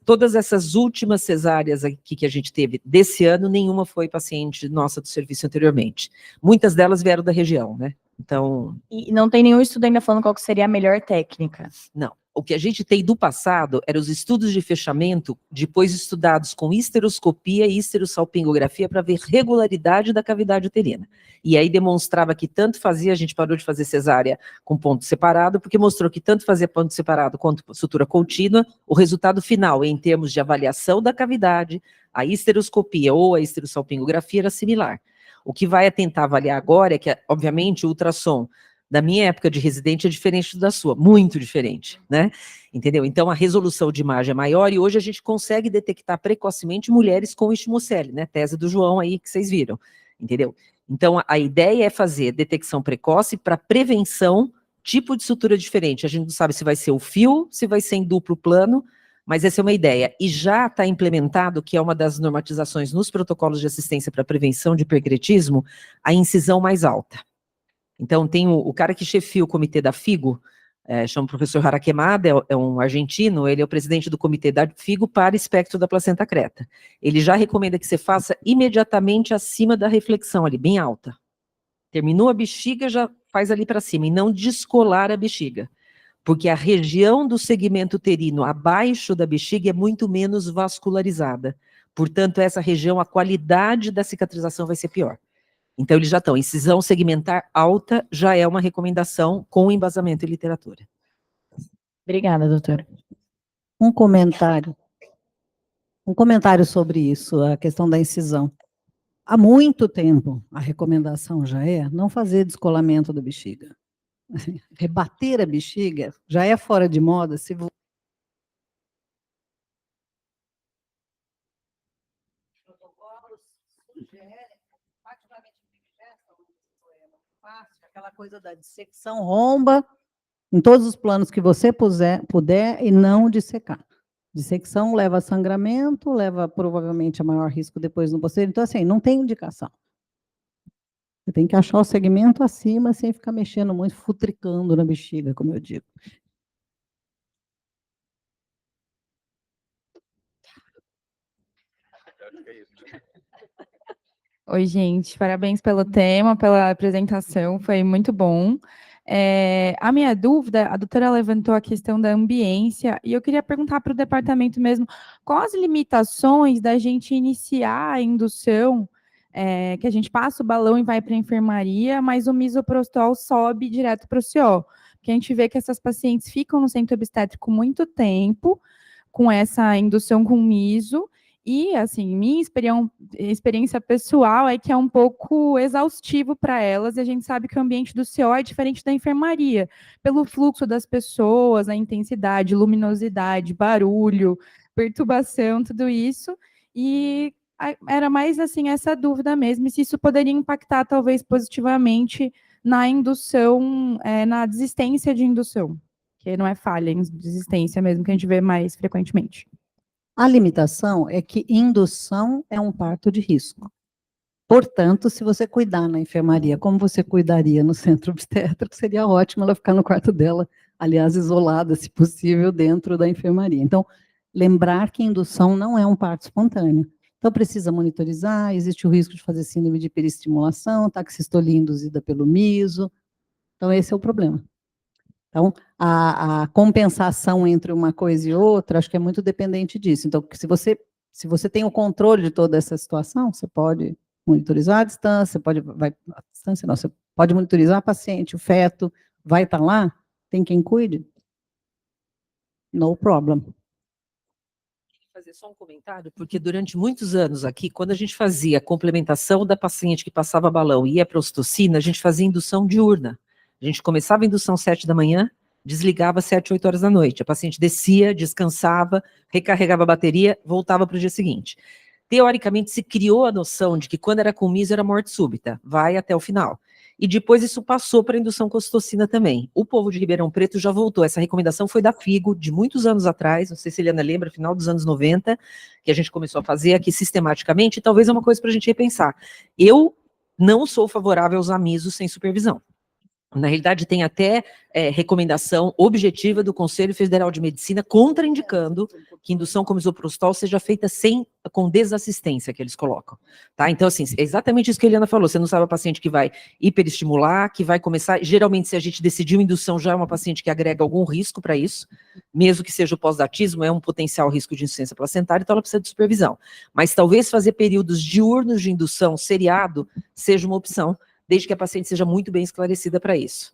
todas essas últimas cesáreas aqui que a gente teve desse ano, nenhuma foi paciente nossa do serviço anteriormente. Muitas delas vieram da região, né? Então... E não tem nenhum estudo ainda falando qual que seria a melhor técnica? Não. O que a gente tem do passado eram os estudos de fechamento, depois estudados com histeroscopia e histerossalpingografia para ver regularidade da cavidade uterina. E aí demonstrava que tanto fazia, a gente parou de fazer cesárea com ponto separado, porque mostrou que tanto fazia ponto separado quanto sutura contínua, o resultado final, em termos de avaliação da cavidade, a histeroscopia ou a histerossalpingografia era similar. O que vai tentar avaliar agora é que, obviamente, o ultrassom da minha época de residente é diferente da sua, muito diferente, né? Entendeu? Então, a resolução de imagem é maior e hoje a gente consegue detectar precocemente mulheres com estimocele, né? Tese do João aí que vocês viram, entendeu? Então, a ideia é fazer detecção precoce para prevenção, tipo de sutura diferente. A gente não sabe se vai ser o fio, se vai ser em duplo plano, mas essa é uma ideia. E já está implementado, que é uma das normatizações nos protocolos de assistência para prevenção de hipercretismo, a incisão mais alta. Então, tem o cara que chefia o comitê da FIGO, chama o professor Haraquemada, é um argentino, ele é o presidente do comitê da FIGO para espectro da placenta creta. Ele já recomenda que você faça imediatamente acima da reflexão ali, bem alta. Terminou a bexiga, já faz ali para cima, e não descolar a bexiga. Porque a região do segmento uterino abaixo da bexiga é muito menos vascularizada. Portanto, essa região, a qualidade da cicatrização vai ser pior. Então, eles já estão. Incisão segmentar alta já é uma recomendação com embasamento em literatura. Obrigada, doutora. Um comentário sobre isso, a questão da incisão. Há muito tempo, a recomendação já é não fazer descolamento da bexiga. Rebater a bexiga já é fora de moda se você... Aquela coisa da dissecção romba em todos os planos que você puder e não dissecar. Dissecção leva a sangramento, leva provavelmente a maior risco depois no posterior. Então, assim, não tem indicação. Você tem que achar o segmento acima sem ficar mexendo muito, futricando na bexiga, como eu digo. Oi, gente, parabéns pelo tema, pela apresentação, foi muito bom. A minha dúvida, a doutora levantou a questão da ambiência, e eu queria perguntar para o departamento mesmo, quais as limitações da gente iniciar a indução, que a gente passa o balão e vai para a enfermaria, mas o misoprostol sobe direto para o CO, porque a gente vê que essas pacientes ficam no centro obstétrico muito tempo, com essa indução com miso, e, assim, minha experiência pessoal é que é um pouco exaustivo para elas, e a gente sabe que o ambiente do CO é diferente da enfermaria, pelo fluxo das pessoas, a intensidade, luminosidade, barulho, perturbação, tudo isso, e era mais assim essa dúvida mesmo, se isso poderia impactar talvez positivamente na indução, na desistência de indução, que não é falha, é desistência mesmo, que a gente vê mais frequentemente. A limitação é que indução é um parto de risco. Portanto, se você cuidar na enfermaria, como você cuidaria no centro obstétrico, seria ótimo ela ficar no quarto dela, aliás, isolada, se possível, dentro da enfermaria. Então, lembrar que indução não é um parto espontâneo. Então, precisa monitorizar, existe o risco de fazer síndrome de hiperestimulação, taxistolia induzida pelo miso. Então, esse é o problema. Então, a compensação entre uma coisa e outra, acho que é muito dependente disso. Então, se você tem o controle de toda essa situação, você pode monitorizar a distância, a distância não, você pode monitorizar a paciente, o feto, vai estar lá, tem quem cuide? No problem. Fazer só um comentário, porque durante muitos anos aqui, quando a gente fazia a complementação da paciente que passava balão e ia para a ocitocina, a gente fazia indução diurna. A gente começava a indução 7 da manhã, desligava 7, 8 horas da noite. A paciente descia, descansava, recarregava a bateria, voltava para o dia seguinte. Teoricamente, se criou a noção de que quando era com miso era morte súbita, vai até o final. E depois isso passou para a indução com ocitocina também. O povo de Ribeirão Preto já voltou. Essa recomendação foi da FIGO, de muitos anos atrás, não sei se a Eliana lembra, final dos anos 90, que a gente começou a fazer aqui sistematicamente, e talvez é uma coisa para a gente repensar. Eu não sou favorável a usar miso sem supervisão. Na realidade, tem até recomendação objetiva do Conselho Federal de Medicina contraindicando que indução com misoprostol seja feita com desassistência, que eles colocam. Tá? Então, assim, é exatamente isso que a Eliana falou. Você não sabe a paciente que vai hiperestimular, que vai começar. Geralmente, se a gente decidiu indução, já é uma paciente que agrega algum risco para isso, mesmo que seja o pós-datismo, é um potencial risco de insuficiência placentária, então ela precisa de supervisão. Mas talvez fazer períodos diurnos de indução seriado seja uma opção, desde que a paciente seja muito bem esclarecida para isso.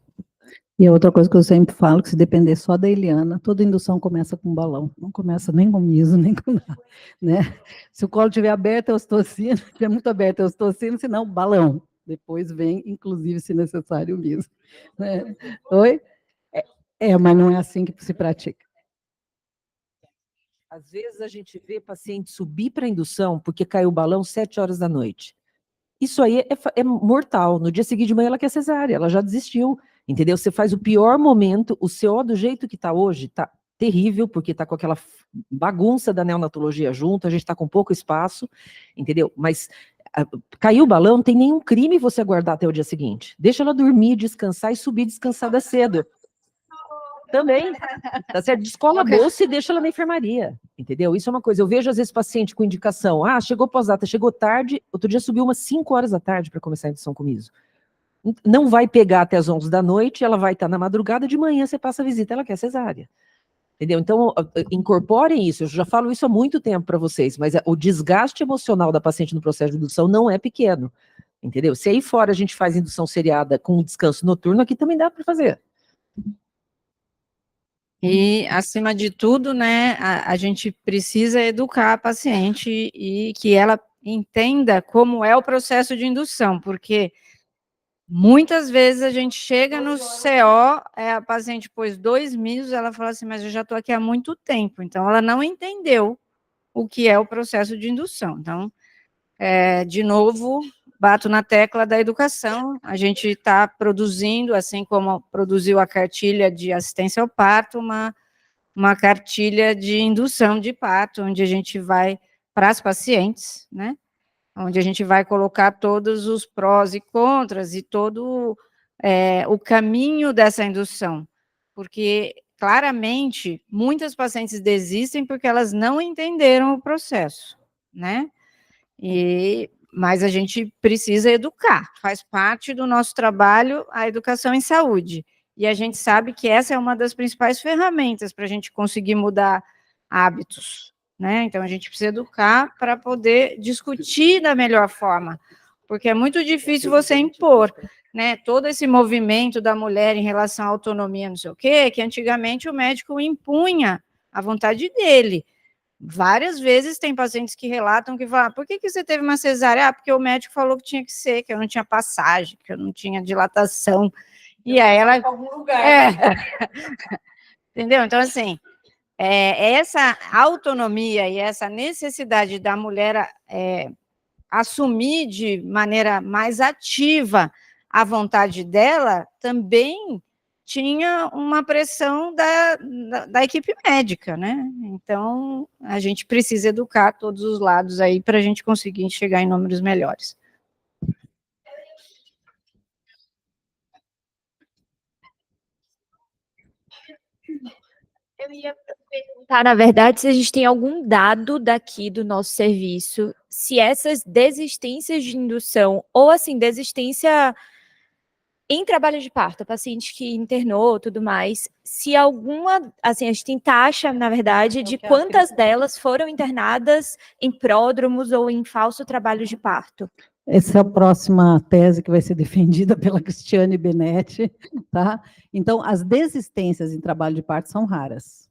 E a outra coisa que eu sempre falo, que se depender só da Eliana, toda indução começa com balão, não começa nem com miso, nem com nada, né? Se o colo estiver aberto, é ocitocina, se estiver muito aberto, é ocitocina, se não, balão. Depois vem, inclusive, se necessário, o miso. Né? Oi? Mas não é assim que se pratica. Às vezes a gente vê paciente subir para a indução porque caiu o balão 7 horas da noite. Isso aí é mortal. No dia seguinte de manhã ela quer cesárea, ela já desistiu, entendeu? Você faz o pior momento, o CO do jeito que está hoje, está terrível, porque está com aquela bagunça da neonatologia junto, a gente está com pouco espaço, entendeu? Mas caiu o balão, não tem nenhum crime você aguardar até o dia seguinte. Deixa ela dormir, descansar e subir descansada cedo. Também, tá certo? Descola a bolsa e deixa ela na enfermaria, entendeu? Isso é uma coisa, eu vejo às vezes paciente com indicação, chegou pós-data, chegou tarde, outro dia subiu umas 5 horas da tarde para começar a indução com miso. Não vai pegar até as 11 da noite, ela vai estar na madrugada, de manhã você passa a visita, ela quer cesárea. Entendeu? Então, incorporem isso, eu já falo isso há muito tempo para vocês, mas o desgaste emocional da paciente no processo de indução não é pequeno, entendeu? Se aí fora a gente faz indução seriada com descanso noturno, aqui também dá para fazer. E, acima de tudo, né, a gente precisa educar a paciente e que ela entenda como é o processo de indução, porque muitas vezes a gente chega no CO, a paciente pôs 2 misos, ela fala assim, mas eu já estou aqui há muito tempo, então ela não entendeu o que é o processo de indução. Então, de novo, bato na tecla da educação, a gente está produzindo, assim como produziu a cartilha de assistência ao parto, uma cartilha de indução de parto, onde a gente vai para as pacientes, né, onde a gente vai colocar todos os prós e contras e todo o caminho dessa indução, porque, claramente, muitas pacientes desistem porque elas não entenderam o processo, né, mas a gente precisa educar, faz parte do nosso trabalho a educação em saúde, e a gente sabe que essa é uma das principais ferramentas para a gente conseguir mudar hábitos, né? Então, a gente precisa educar para poder discutir da melhor forma, porque é muito difícil você impor, né, todo esse movimento da mulher em relação à autonomia, não sei o quê, que antigamente o médico impunha a vontade dele. Várias vezes tem pacientes que relatam que falam, por que você teve uma cesárea? Porque o médico falou que tinha que ser, que eu não tinha passagem, que eu não tinha dilatação. E aí ela... Entendeu? Então, assim, essa autonomia e essa necessidade da mulher assumir de maneira mais ativa a vontade dela, também tinha uma pressão da equipe médica, né? Então, a gente precisa educar todos os lados aí para a gente conseguir chegar em números melhores. Eu ia perguntar, na verdade, se a gente tem algum dado daqui do nosso serviço, se essas desistências de indução, ou assim, desistência em trabalho de parto, paciente que internou, tudo mais, se alguma, assim, a gente tem taxa, na verdade, de quantas delas foram internadas em pródromos ou em falso trabalho de parto. Essa é a próxima tese que vai ser defendida pela Cristiane Benetti, tá? Então, as desistências em trabalho de parto são raras.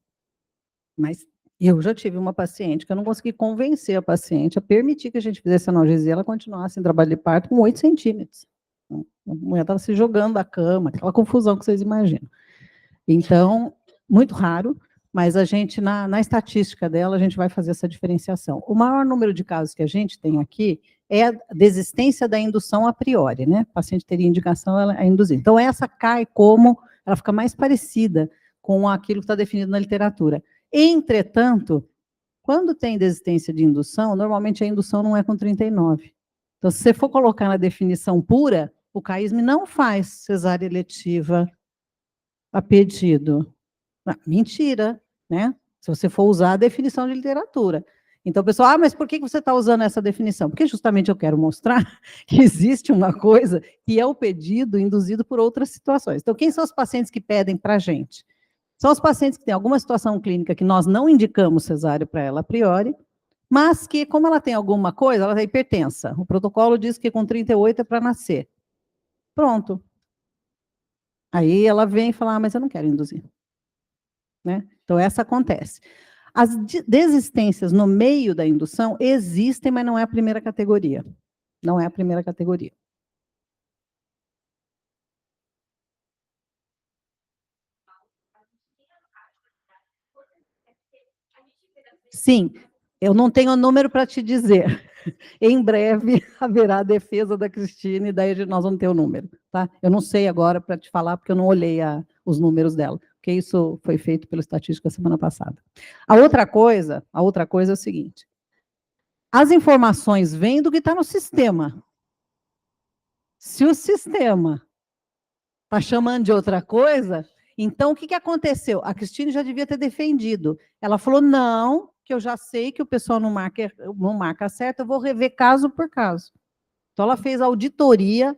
Mas eu já tive uma paciente que eu não consegui convencer a paciente a permitir que a gente fizesse analgesia e ela continuasse em trabalho de parto com 8 centímetros. A mulher estava se jogando da cama, aquela confusão que vocês imaginam. Então, muito raro, mas a gente, na estatística dela, a gente vai fazer essa diferenciação. O maior número de casos que a gente tem aqui é a desistência da indução a priori, né? O paciente teria indicação a induzir. Então, essa cai como, ela fica mais parecida com aquilo que está definido na literatura. Entretanto, quando tem desistência de indução, normalmente a indução não é com 39. Então, se você for colocar na definição pura, o CAISM não faz cesárea eletiva a pedido. Mentira, né? Se você for usar a definição de literatura. Então, pessoal, mas por que você está usando essa definição? Porque justamente eu quero mostrar que existe uma coisa que é o pedido induzido por outras situações. Então, quem são os pacientes que pedem para a gente? São os pacientes que têm alguma situação clínica que nós não indicamos cesárea para ela a priori, mas que, como ela tem alguma coisa, ela é hipertensa. O protocolo diz que com 38 é para nascer. Pronto. Aí ela vem e fala, mas eu não quero induzir. Né? Então, essa acontece. As desistências no meio da indução existem, mas não é a primeira categoria. Não é a primeira categoria. Sim, eu não tenho número para te dizer. Em breve haverá a defesa da Cristine, e daí nós vamos ter o número. Tá? Eu não sei agora para te falar, porque eu não olhei os números dela, porque isso foi feito pela estatística semana passada. A outra coisa é o seguinte: as informações vêm do que está no sistema. Se o sistema está chamando de outra coisa, então o que aconteceu? A Cristine já devia ter defendido. Ela falou, não, que eu já sei que o pessoal não marca certo, eu vou rever caso por caso. Então, ela fez auditoria,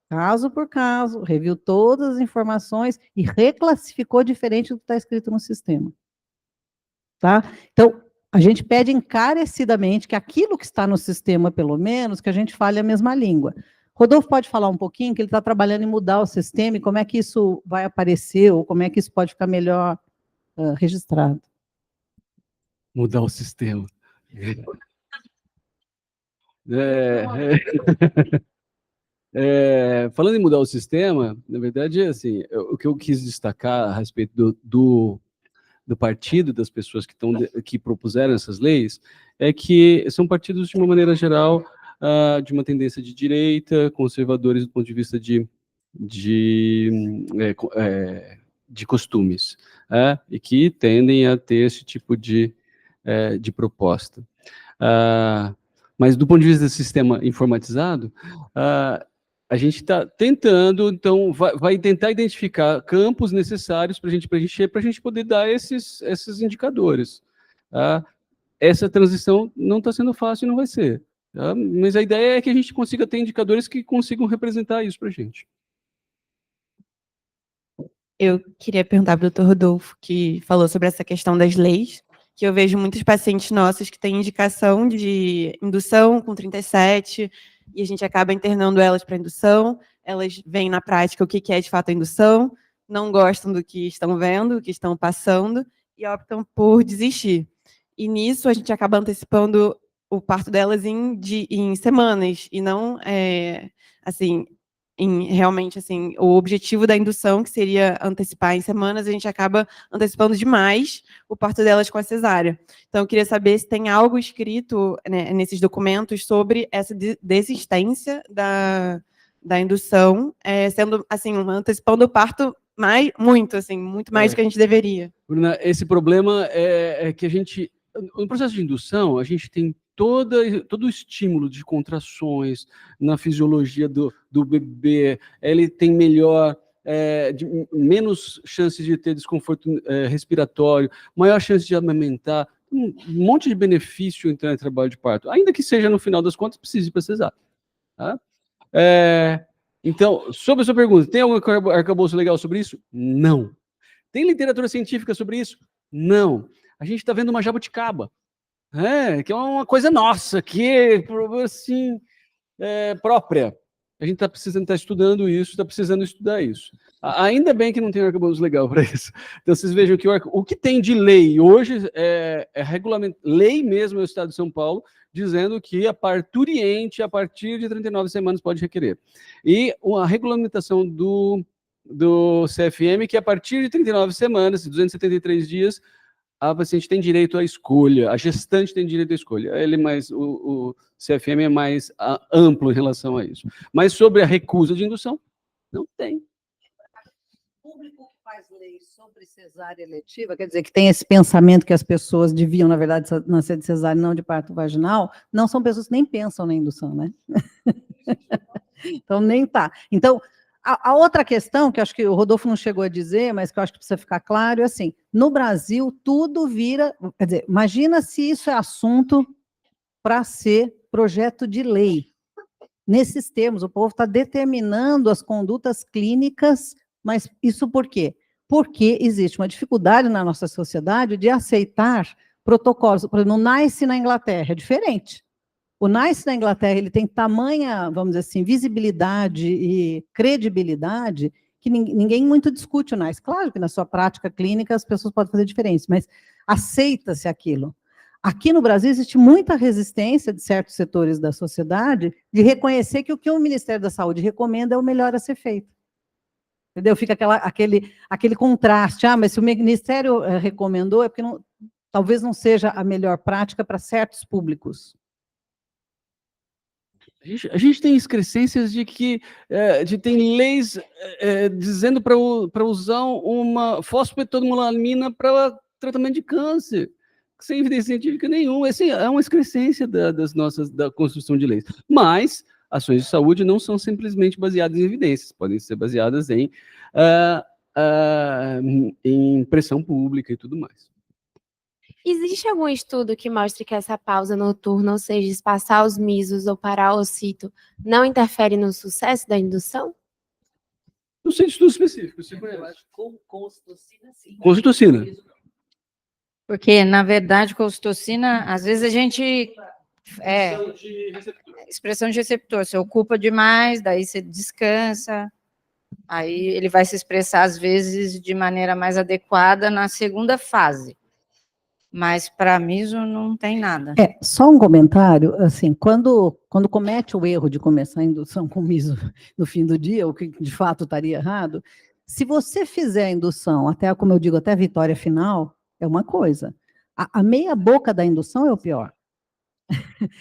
caso por caso, reviu todas as informações e reclassificou diferente do que está escrito no sistema. Tá? Então, a gente pede encarecidamente que aquilo que está no sistema, pelo menos, que a gente fale a mesma língua. Rodolfo pode falar um pouquinho, que ele está trabalhando em mudar o sistema e como é que isso vai aparecer, ou como é que isso pode ficar melhor registrado. Mudar o sistema. Falando em mudar o sistema, na verdade, assim, o que eu quis destacar a respeito do partido, das pessoas que propuseram essas leis, é que são partidos, de uma maneira geral, de uma tendência de direita, conservadores do ponto de vista de costumes, e que tendem a ter esse tipo de proposta. Mas, do ponto de vista do sistema informatizado, a gente está tentando, então, vai tentar identificar campos necessários para a gente preencher, para a gente poder dar esses indicadores. Essa transição não está sendo fácil e não vai ser. Mas a ideia é que a gente consiga ter indicadores que consigam representar isso para a gente. Eu queria perguntar para o Dr. Rodolfo, que falou sobre essa questão das leis, que eu vejo muitos pacientes nossos que têm indicação de indução com 37, e a gente acaba internando elas para indução, elas veem na prática o que é de fato a indução, não gostam do que estão vendo, do que estão passando, e optam por desistir. E nisso a gente acaba antecipando o parto delas em semanas, e não, assim, realmente, assim, o objetivo da indução, que seria antecipar em semanas, a gente acaba antecipando demais o parto delas com a cesárea. Então, eu queria saber se tem algo escrito, né, nesses documentos sobre essa desistência da indução, sendo, assim, antecipando o parto muito mais do que a gente deveria. Bruna, esse problema é que a gente, no processo de indução, a gente tem todo o estímulo de contrações na fisiologia do bebê, ele tem menos chances de ter desconforto respiratório, maior chance de amamentar, um monte de benefício entrar em trabalho de parto, ainda que seja, no final das contas, precise ir para cesárea. Tá? Então, sobre a sua pergunta, tem algum arcabouço legal sobre isso? Não. Tem literatura científica sobre isso? Não. A gente está vendo uma jabuticaba, que é uma coisa nossa, que assim, própria. A gente está precisando estar estudando isso, está precisando estudar isso. Ainda bem que não tem um arcabouço legal para isso. Então, vocês vejam que o que tem de lei hoje regulamento, lei mesmo no Estado de São Paulo, dizendo que a parturiente, a partir de 39 semanas, pode requerer. E a regulamentação do CFM, que a partir de 39 semanas, 273 dias, a paciente tem direito à escolha, a gestante tem direito à escolha. O CFM é mais amplo em relação a isso. Mas sobre a recusa de indução, não tem. O público que faz lei sobre cesárea eletiva, quer dizer, que tem esse pensamento que as pessoas deviam, na verdade, nascer de cesárea, não de parto vaginal, não são pessoas que nem pensam na indução, né? Então, nem tá. Então, a outra questão, que acho que o Rodolfo não chegou a dizer, mas que eu acho que precisa ficar claro, é assim, no Brasil, tudo vira... Quer dizer, imagina se isso é assunto para ser projeto de lei. Nesses termos, o povo está determinando as condutas clínicas, mas isso por quê? Porque existe uma dificuldade na nossa sociedade de aceitar protocolos. Por exemplo, no NICE na Inglaterra é diferente. O NICE na Inglaterra ele tem tamanha, vamos dizer assim, visibilidade e credibilidade que ninguém muito discute o NICE. Claro que na sua prática clínica as pessoas podem fazer diferença, mas aceita-se aquilo. Aqui no Brasil existe muita resistência de certos setores da sociedade de reconhecer que o que o Ministério da Saúde recomenda é o melhor a ser feito. Entendeu? Fica aquele contraste. Mas se o Ministério recomendou, é porque talvez não seja a melhor prática para certos públicos. A gente tem excrescências de que tem leis dizendo para usar uma fosfetanolamina para tratamento de câncer, sem evidência científica nenhuma. Assim, é uma excrescência da construção de leis. Mas ações de saúde não são simplesmente baseadas em evidências, podem ser baseadas em pressão pública e tudo mais. Existe algum estudo que mostre que essa pausa noturna, ou seja, espaçar os misos ou parar o ocito, não interfere no sucesso da indução? Não sei de estudo específico. Você conhece? Com ocitocina, sim. Com ocitocina. Porque, na verdade, com a ocitocina, às vezes a gente... expressão de receptor. Você ocupa demais, daí você descansa, aí ele vai se expressar, às vezes, de maneira mais adequada na segunda fase. Mas para miso não tem nada. Só um comentário, assim, quando comete o erro de começar a indução com miso no fim do dia, o que de fato estaria errado, se você fizer a indução, até, como eu digo, até a vitória final, é uma coisa. A meia boca da indução é o pior.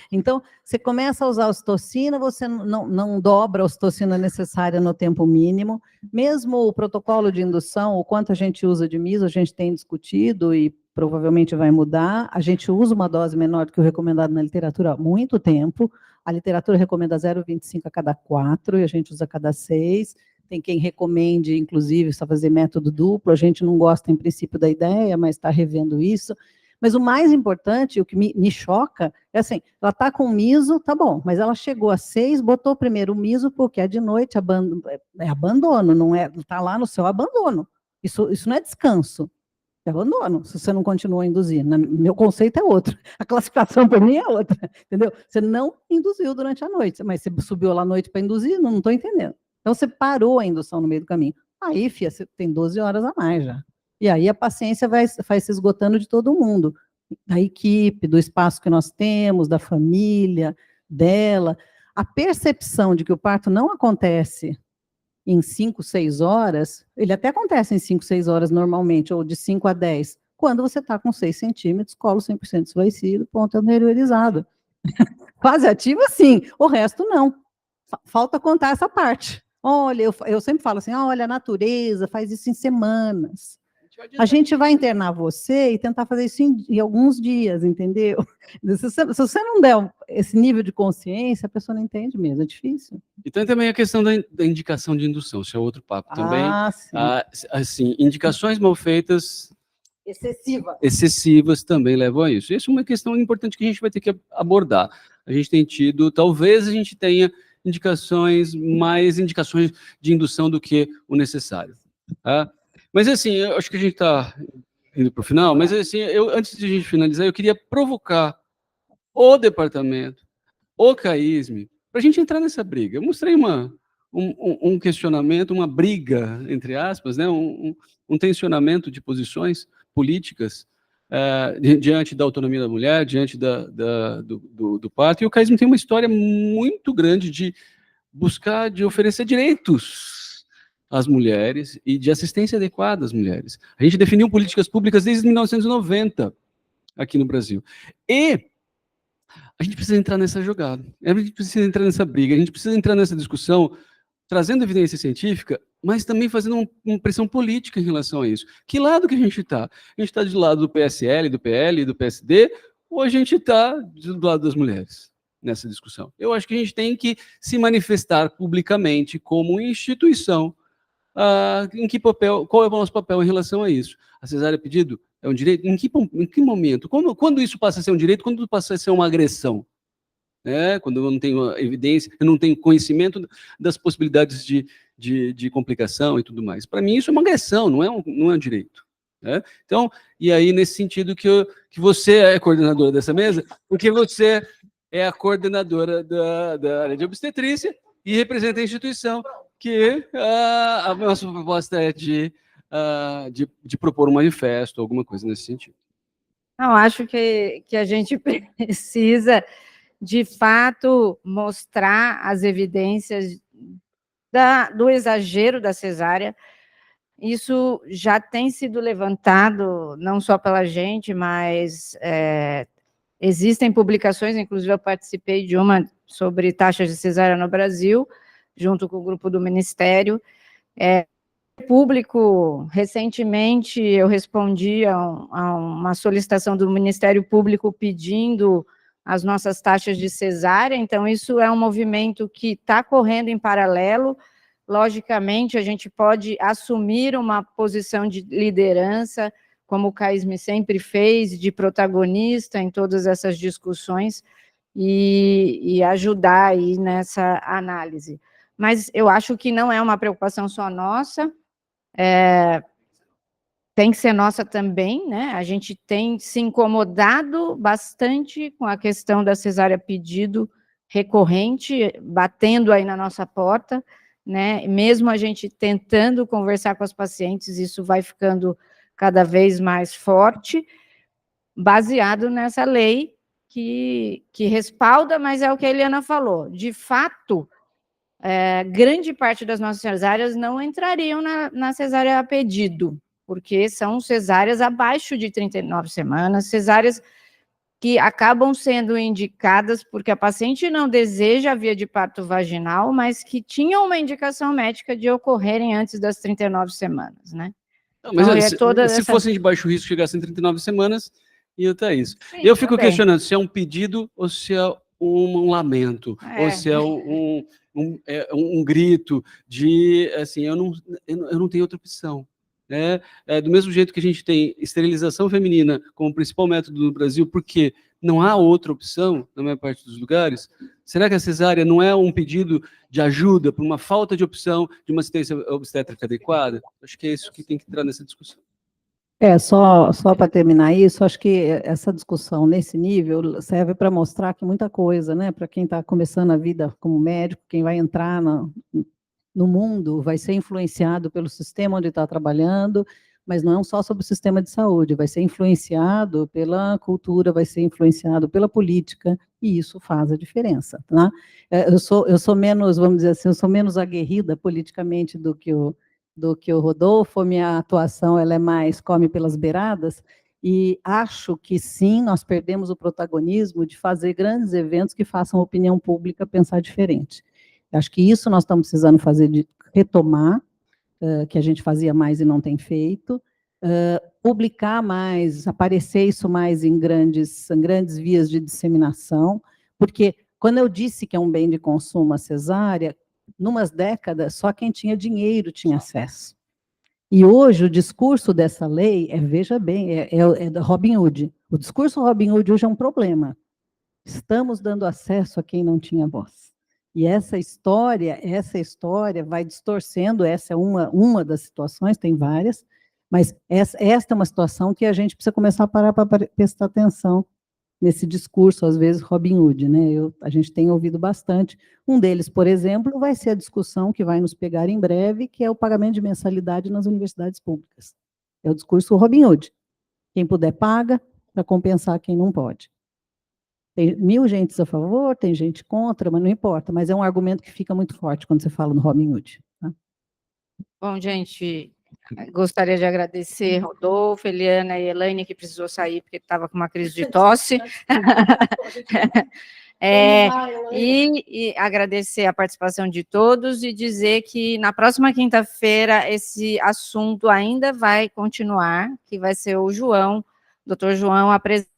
Então, você começa a usar a ocitocina, você não dobra a ocitocina necessária no tempo mínimo, mesmo o protocolo de indução, o quanto a gente usa de miso, a gente tem discutido e provavelmente vai mudar, a gente usa uma dose menor do que o recomendado na literatura há muito tempo, a literatura recomenda 0,25 a cada 4, e a gente usa a cada 6, tem quem recomende, inclusive, só fazer método duplo, a gente não gosta, em princípio, da ideia, mas está revendo isso. Mas o mais importante, o que me choca, é assim, ela está com miso, tá bom, mas ela chegou a 6, botou primeiro o miso, porque é de noite, é abandono, não é, está lá no seu abandono. Isso não é descanso, é abandono, se você não continua a induzir. Meu conceito é outro, a classificação para mim é outra, entendeu? Você não induziu durante a noite, mas você subiu lá à noite para induzir, não estou entendendo. Então, você parou a indução no meio do caminho. Aí, filha, você tem 12 horas a mais já. E aí a paciência vai se esgotando de todo mundo, da equipe, do espaço que nós temos, da família, dela. A percepção de que o parto não acontece em 5, 6 horas, ele até acontece em 5, 6 horas normalmente, ou de 5 a 10, quando você está com 6 centímetros, colo 100% desfavorecido, ponto anteriorizado. Fase ativa, sim, o resto não. Falta contar essa parte. Olha, eu sempre falo assim, olha, a natureza faz isso em semanas. A gente vai internar você e tentar fazer isso em alguns dias, entendeu? Se você não der esse nível de consciência, a pessoa não entende mesmo, é difícil. E tem também a questão da indicação de indução, isso é outro papo também. Sim. Assim, indicações mal feitas, excessivas também levam a isso. Isso é uma questão importante que a gente vai ter que abordar. A gente tem tido, talvez a gente tenha mais indicações de indução do que o necessário. Tá? Mas assim, eu acho que a gente está indo para o final, mas assim, antes de a gente finalizar, eu queria provocar o departamento, o CAISM, para a gente entrar nessa briga. Eu mostrei um questionamento, uma briga, entre aspas, né, um tensionamento de posições políticas diante da autonomia da mulher, diante do parto, e o CAISM tem uma história muito grande de buscar, de oferecer direitos às mulheres e de assistência adequada às mulheres. A gente definiu políticas públicas desde 1990 aqui no Brasil. E a gente precisa entrar nessa jogada, a gente precisa entrar nessa briga, a gente precisa entrar nessa discussão, trazendo evidência científica, mas também fazendo uma pressão política em relação a isso. Que lado que a gente está? A gente está do lado do PSL, do PL, do PSD, ou a gente está do lado das mulheres nessa discussão? Eu acho que a gente tem que se manifestar publicamente como instituição. Qual é o nosso papel em relação a isso? A cesárea pedido é um direito? Em que momento? Quando isso passa a ser um direito? Quando passa a ser uma agressão? Quando eu não tenho evidência, eu não tenho conhecimento das possibilidades de complicação e tudo mais. Para mim, isso é uma agressão, não é um direito. Então, e aí, nesse sentido que você é coordenadora dessa mesa, porque você é a coordenadora da área de obstetrícia e representa a instituição, que a nossa proposta é de propor um manifesto, alguma coisa nesse sentido. Não, acho que a gente precisa, de fato, mostrar as evidências do exagero da cesárea. Isso já tem sido levantado, não só pela gente, mas existem publicações, inclusive eu participei de uma sobre taxas de cesárea no Brasil, junto com o grupo do Ministério. Público, recentemente eu respondi a uma solicitação do Ministério Público pedindo as nossas taxas de cesárea, então isso é um movimento que está correndo em paralelo. Logicamente, a gente pode assumir uma posição de liderança, como o CAISM sempre fez, de protagonista em todas essas discussões, e ajudar aí nessa análise. Mas eu acho que não é uma preocupação só nossa, tem que ser nossa também, né? A gente tem se incomodado bastante com a questão da cesárea pedido recorrente, batendo aí na nossa porta, né? Mesmo a gente tentando conversar com as pacientes, isso vai ficando cada vez mais forte, baseado nessa lei que respalda, mas é o que a Eliana falou, de fato, grande parte das nossas cesáreas não entrariam na cesárea a pedido, porque são cesáreas abaixo de 39 semanas, cesáreas que acabam sendo indicadas porque a paciente não deseja a via de parto vaginal, mas que tinham uma indicação médica de ocorrerem antes das 39 semanas, né? Não, mas então, se fossem de baixo risco, chegassem em 39 semanas, ia estar isso. Sim, eu fico também questionando se é um pedido ou se é um lamento, ou se é um grito de, assim, eu não tenho outra opção. Do mesmo jeito que a gente tem esterilização feminina como principal método no Brasil, porque não há outra opção na maior parte dos lugares, será que a cesárea não é um pedido de ajuda por uma falta de opção de uma assistência obstétrica adequada? Acho que é isso que tem que entrar nessa discussão. Só para terminar isso, acho que essa discussão nesse nível serve para mostrar que muita coisa, né, para quem está começando a vida como médico, quem vai entrar no mundo, vai ser influenciado pelo sistema onde está trabalhando, mas não só sobre o sistema de saúde, vai ser influenciado pela cultura, vai ser influenciado pela política, e isso faz a diferença, tá? Eu sou menos, vamos dizer assim, eu sou menos aguerrida politicamente do que o Rodolfo, minha atuação ela é mais come pelas beiradas, e acho que sim, nós perdemos o protagonismo de fazer grandes eventos que façam a opinião pública pensar diferente. Acho que isso nós estamos precisando fazer, de retomar, que a gente fazia mais e não tem feito, publicar mais, aparecer isso mais em grandes vias de disseminação, porque quando eu disse que é um bem de consumo a cesárea, numas décadas, só quem tinha dinheiro tinha acesso. E hoje o discurso dessa lei veja bem, é da Robin Hood. O discurso Robin Hood hoje é um problema. Estamos dando acesso a quem não tinha voz. E essa história vai distorcendo, essa é uma das situações, tem várias, mas esta é uma situação que a gente precisa começar a parar para prestar atenção nesse discurso, às vezes, Robin Hood, né? A gente tem ouvido bastante. Um deles, por exemplo, vai ser a discussão que vai nos pegar em breve, que é o pagamento de mensalidade nas universidades públicas. É o discurso Robin Hood. Quem puder paga, para compensar quem não pode. Tem 1000 gentes a favor, tem gente contra, mas não importa. Mas é um argumento que fica muito forte quando você fala no Robin Hood. Tá? Bom, gente, gostaria de agradecer Rodolfo, Eliana e Elaine, que precisou sair porque estava com uma crise de tosse. E agradecer a participação de todos e dizer que na próxima quinta-feira esse assunto ainda vai continuar, que vai ser o João, Dr. João, apresentando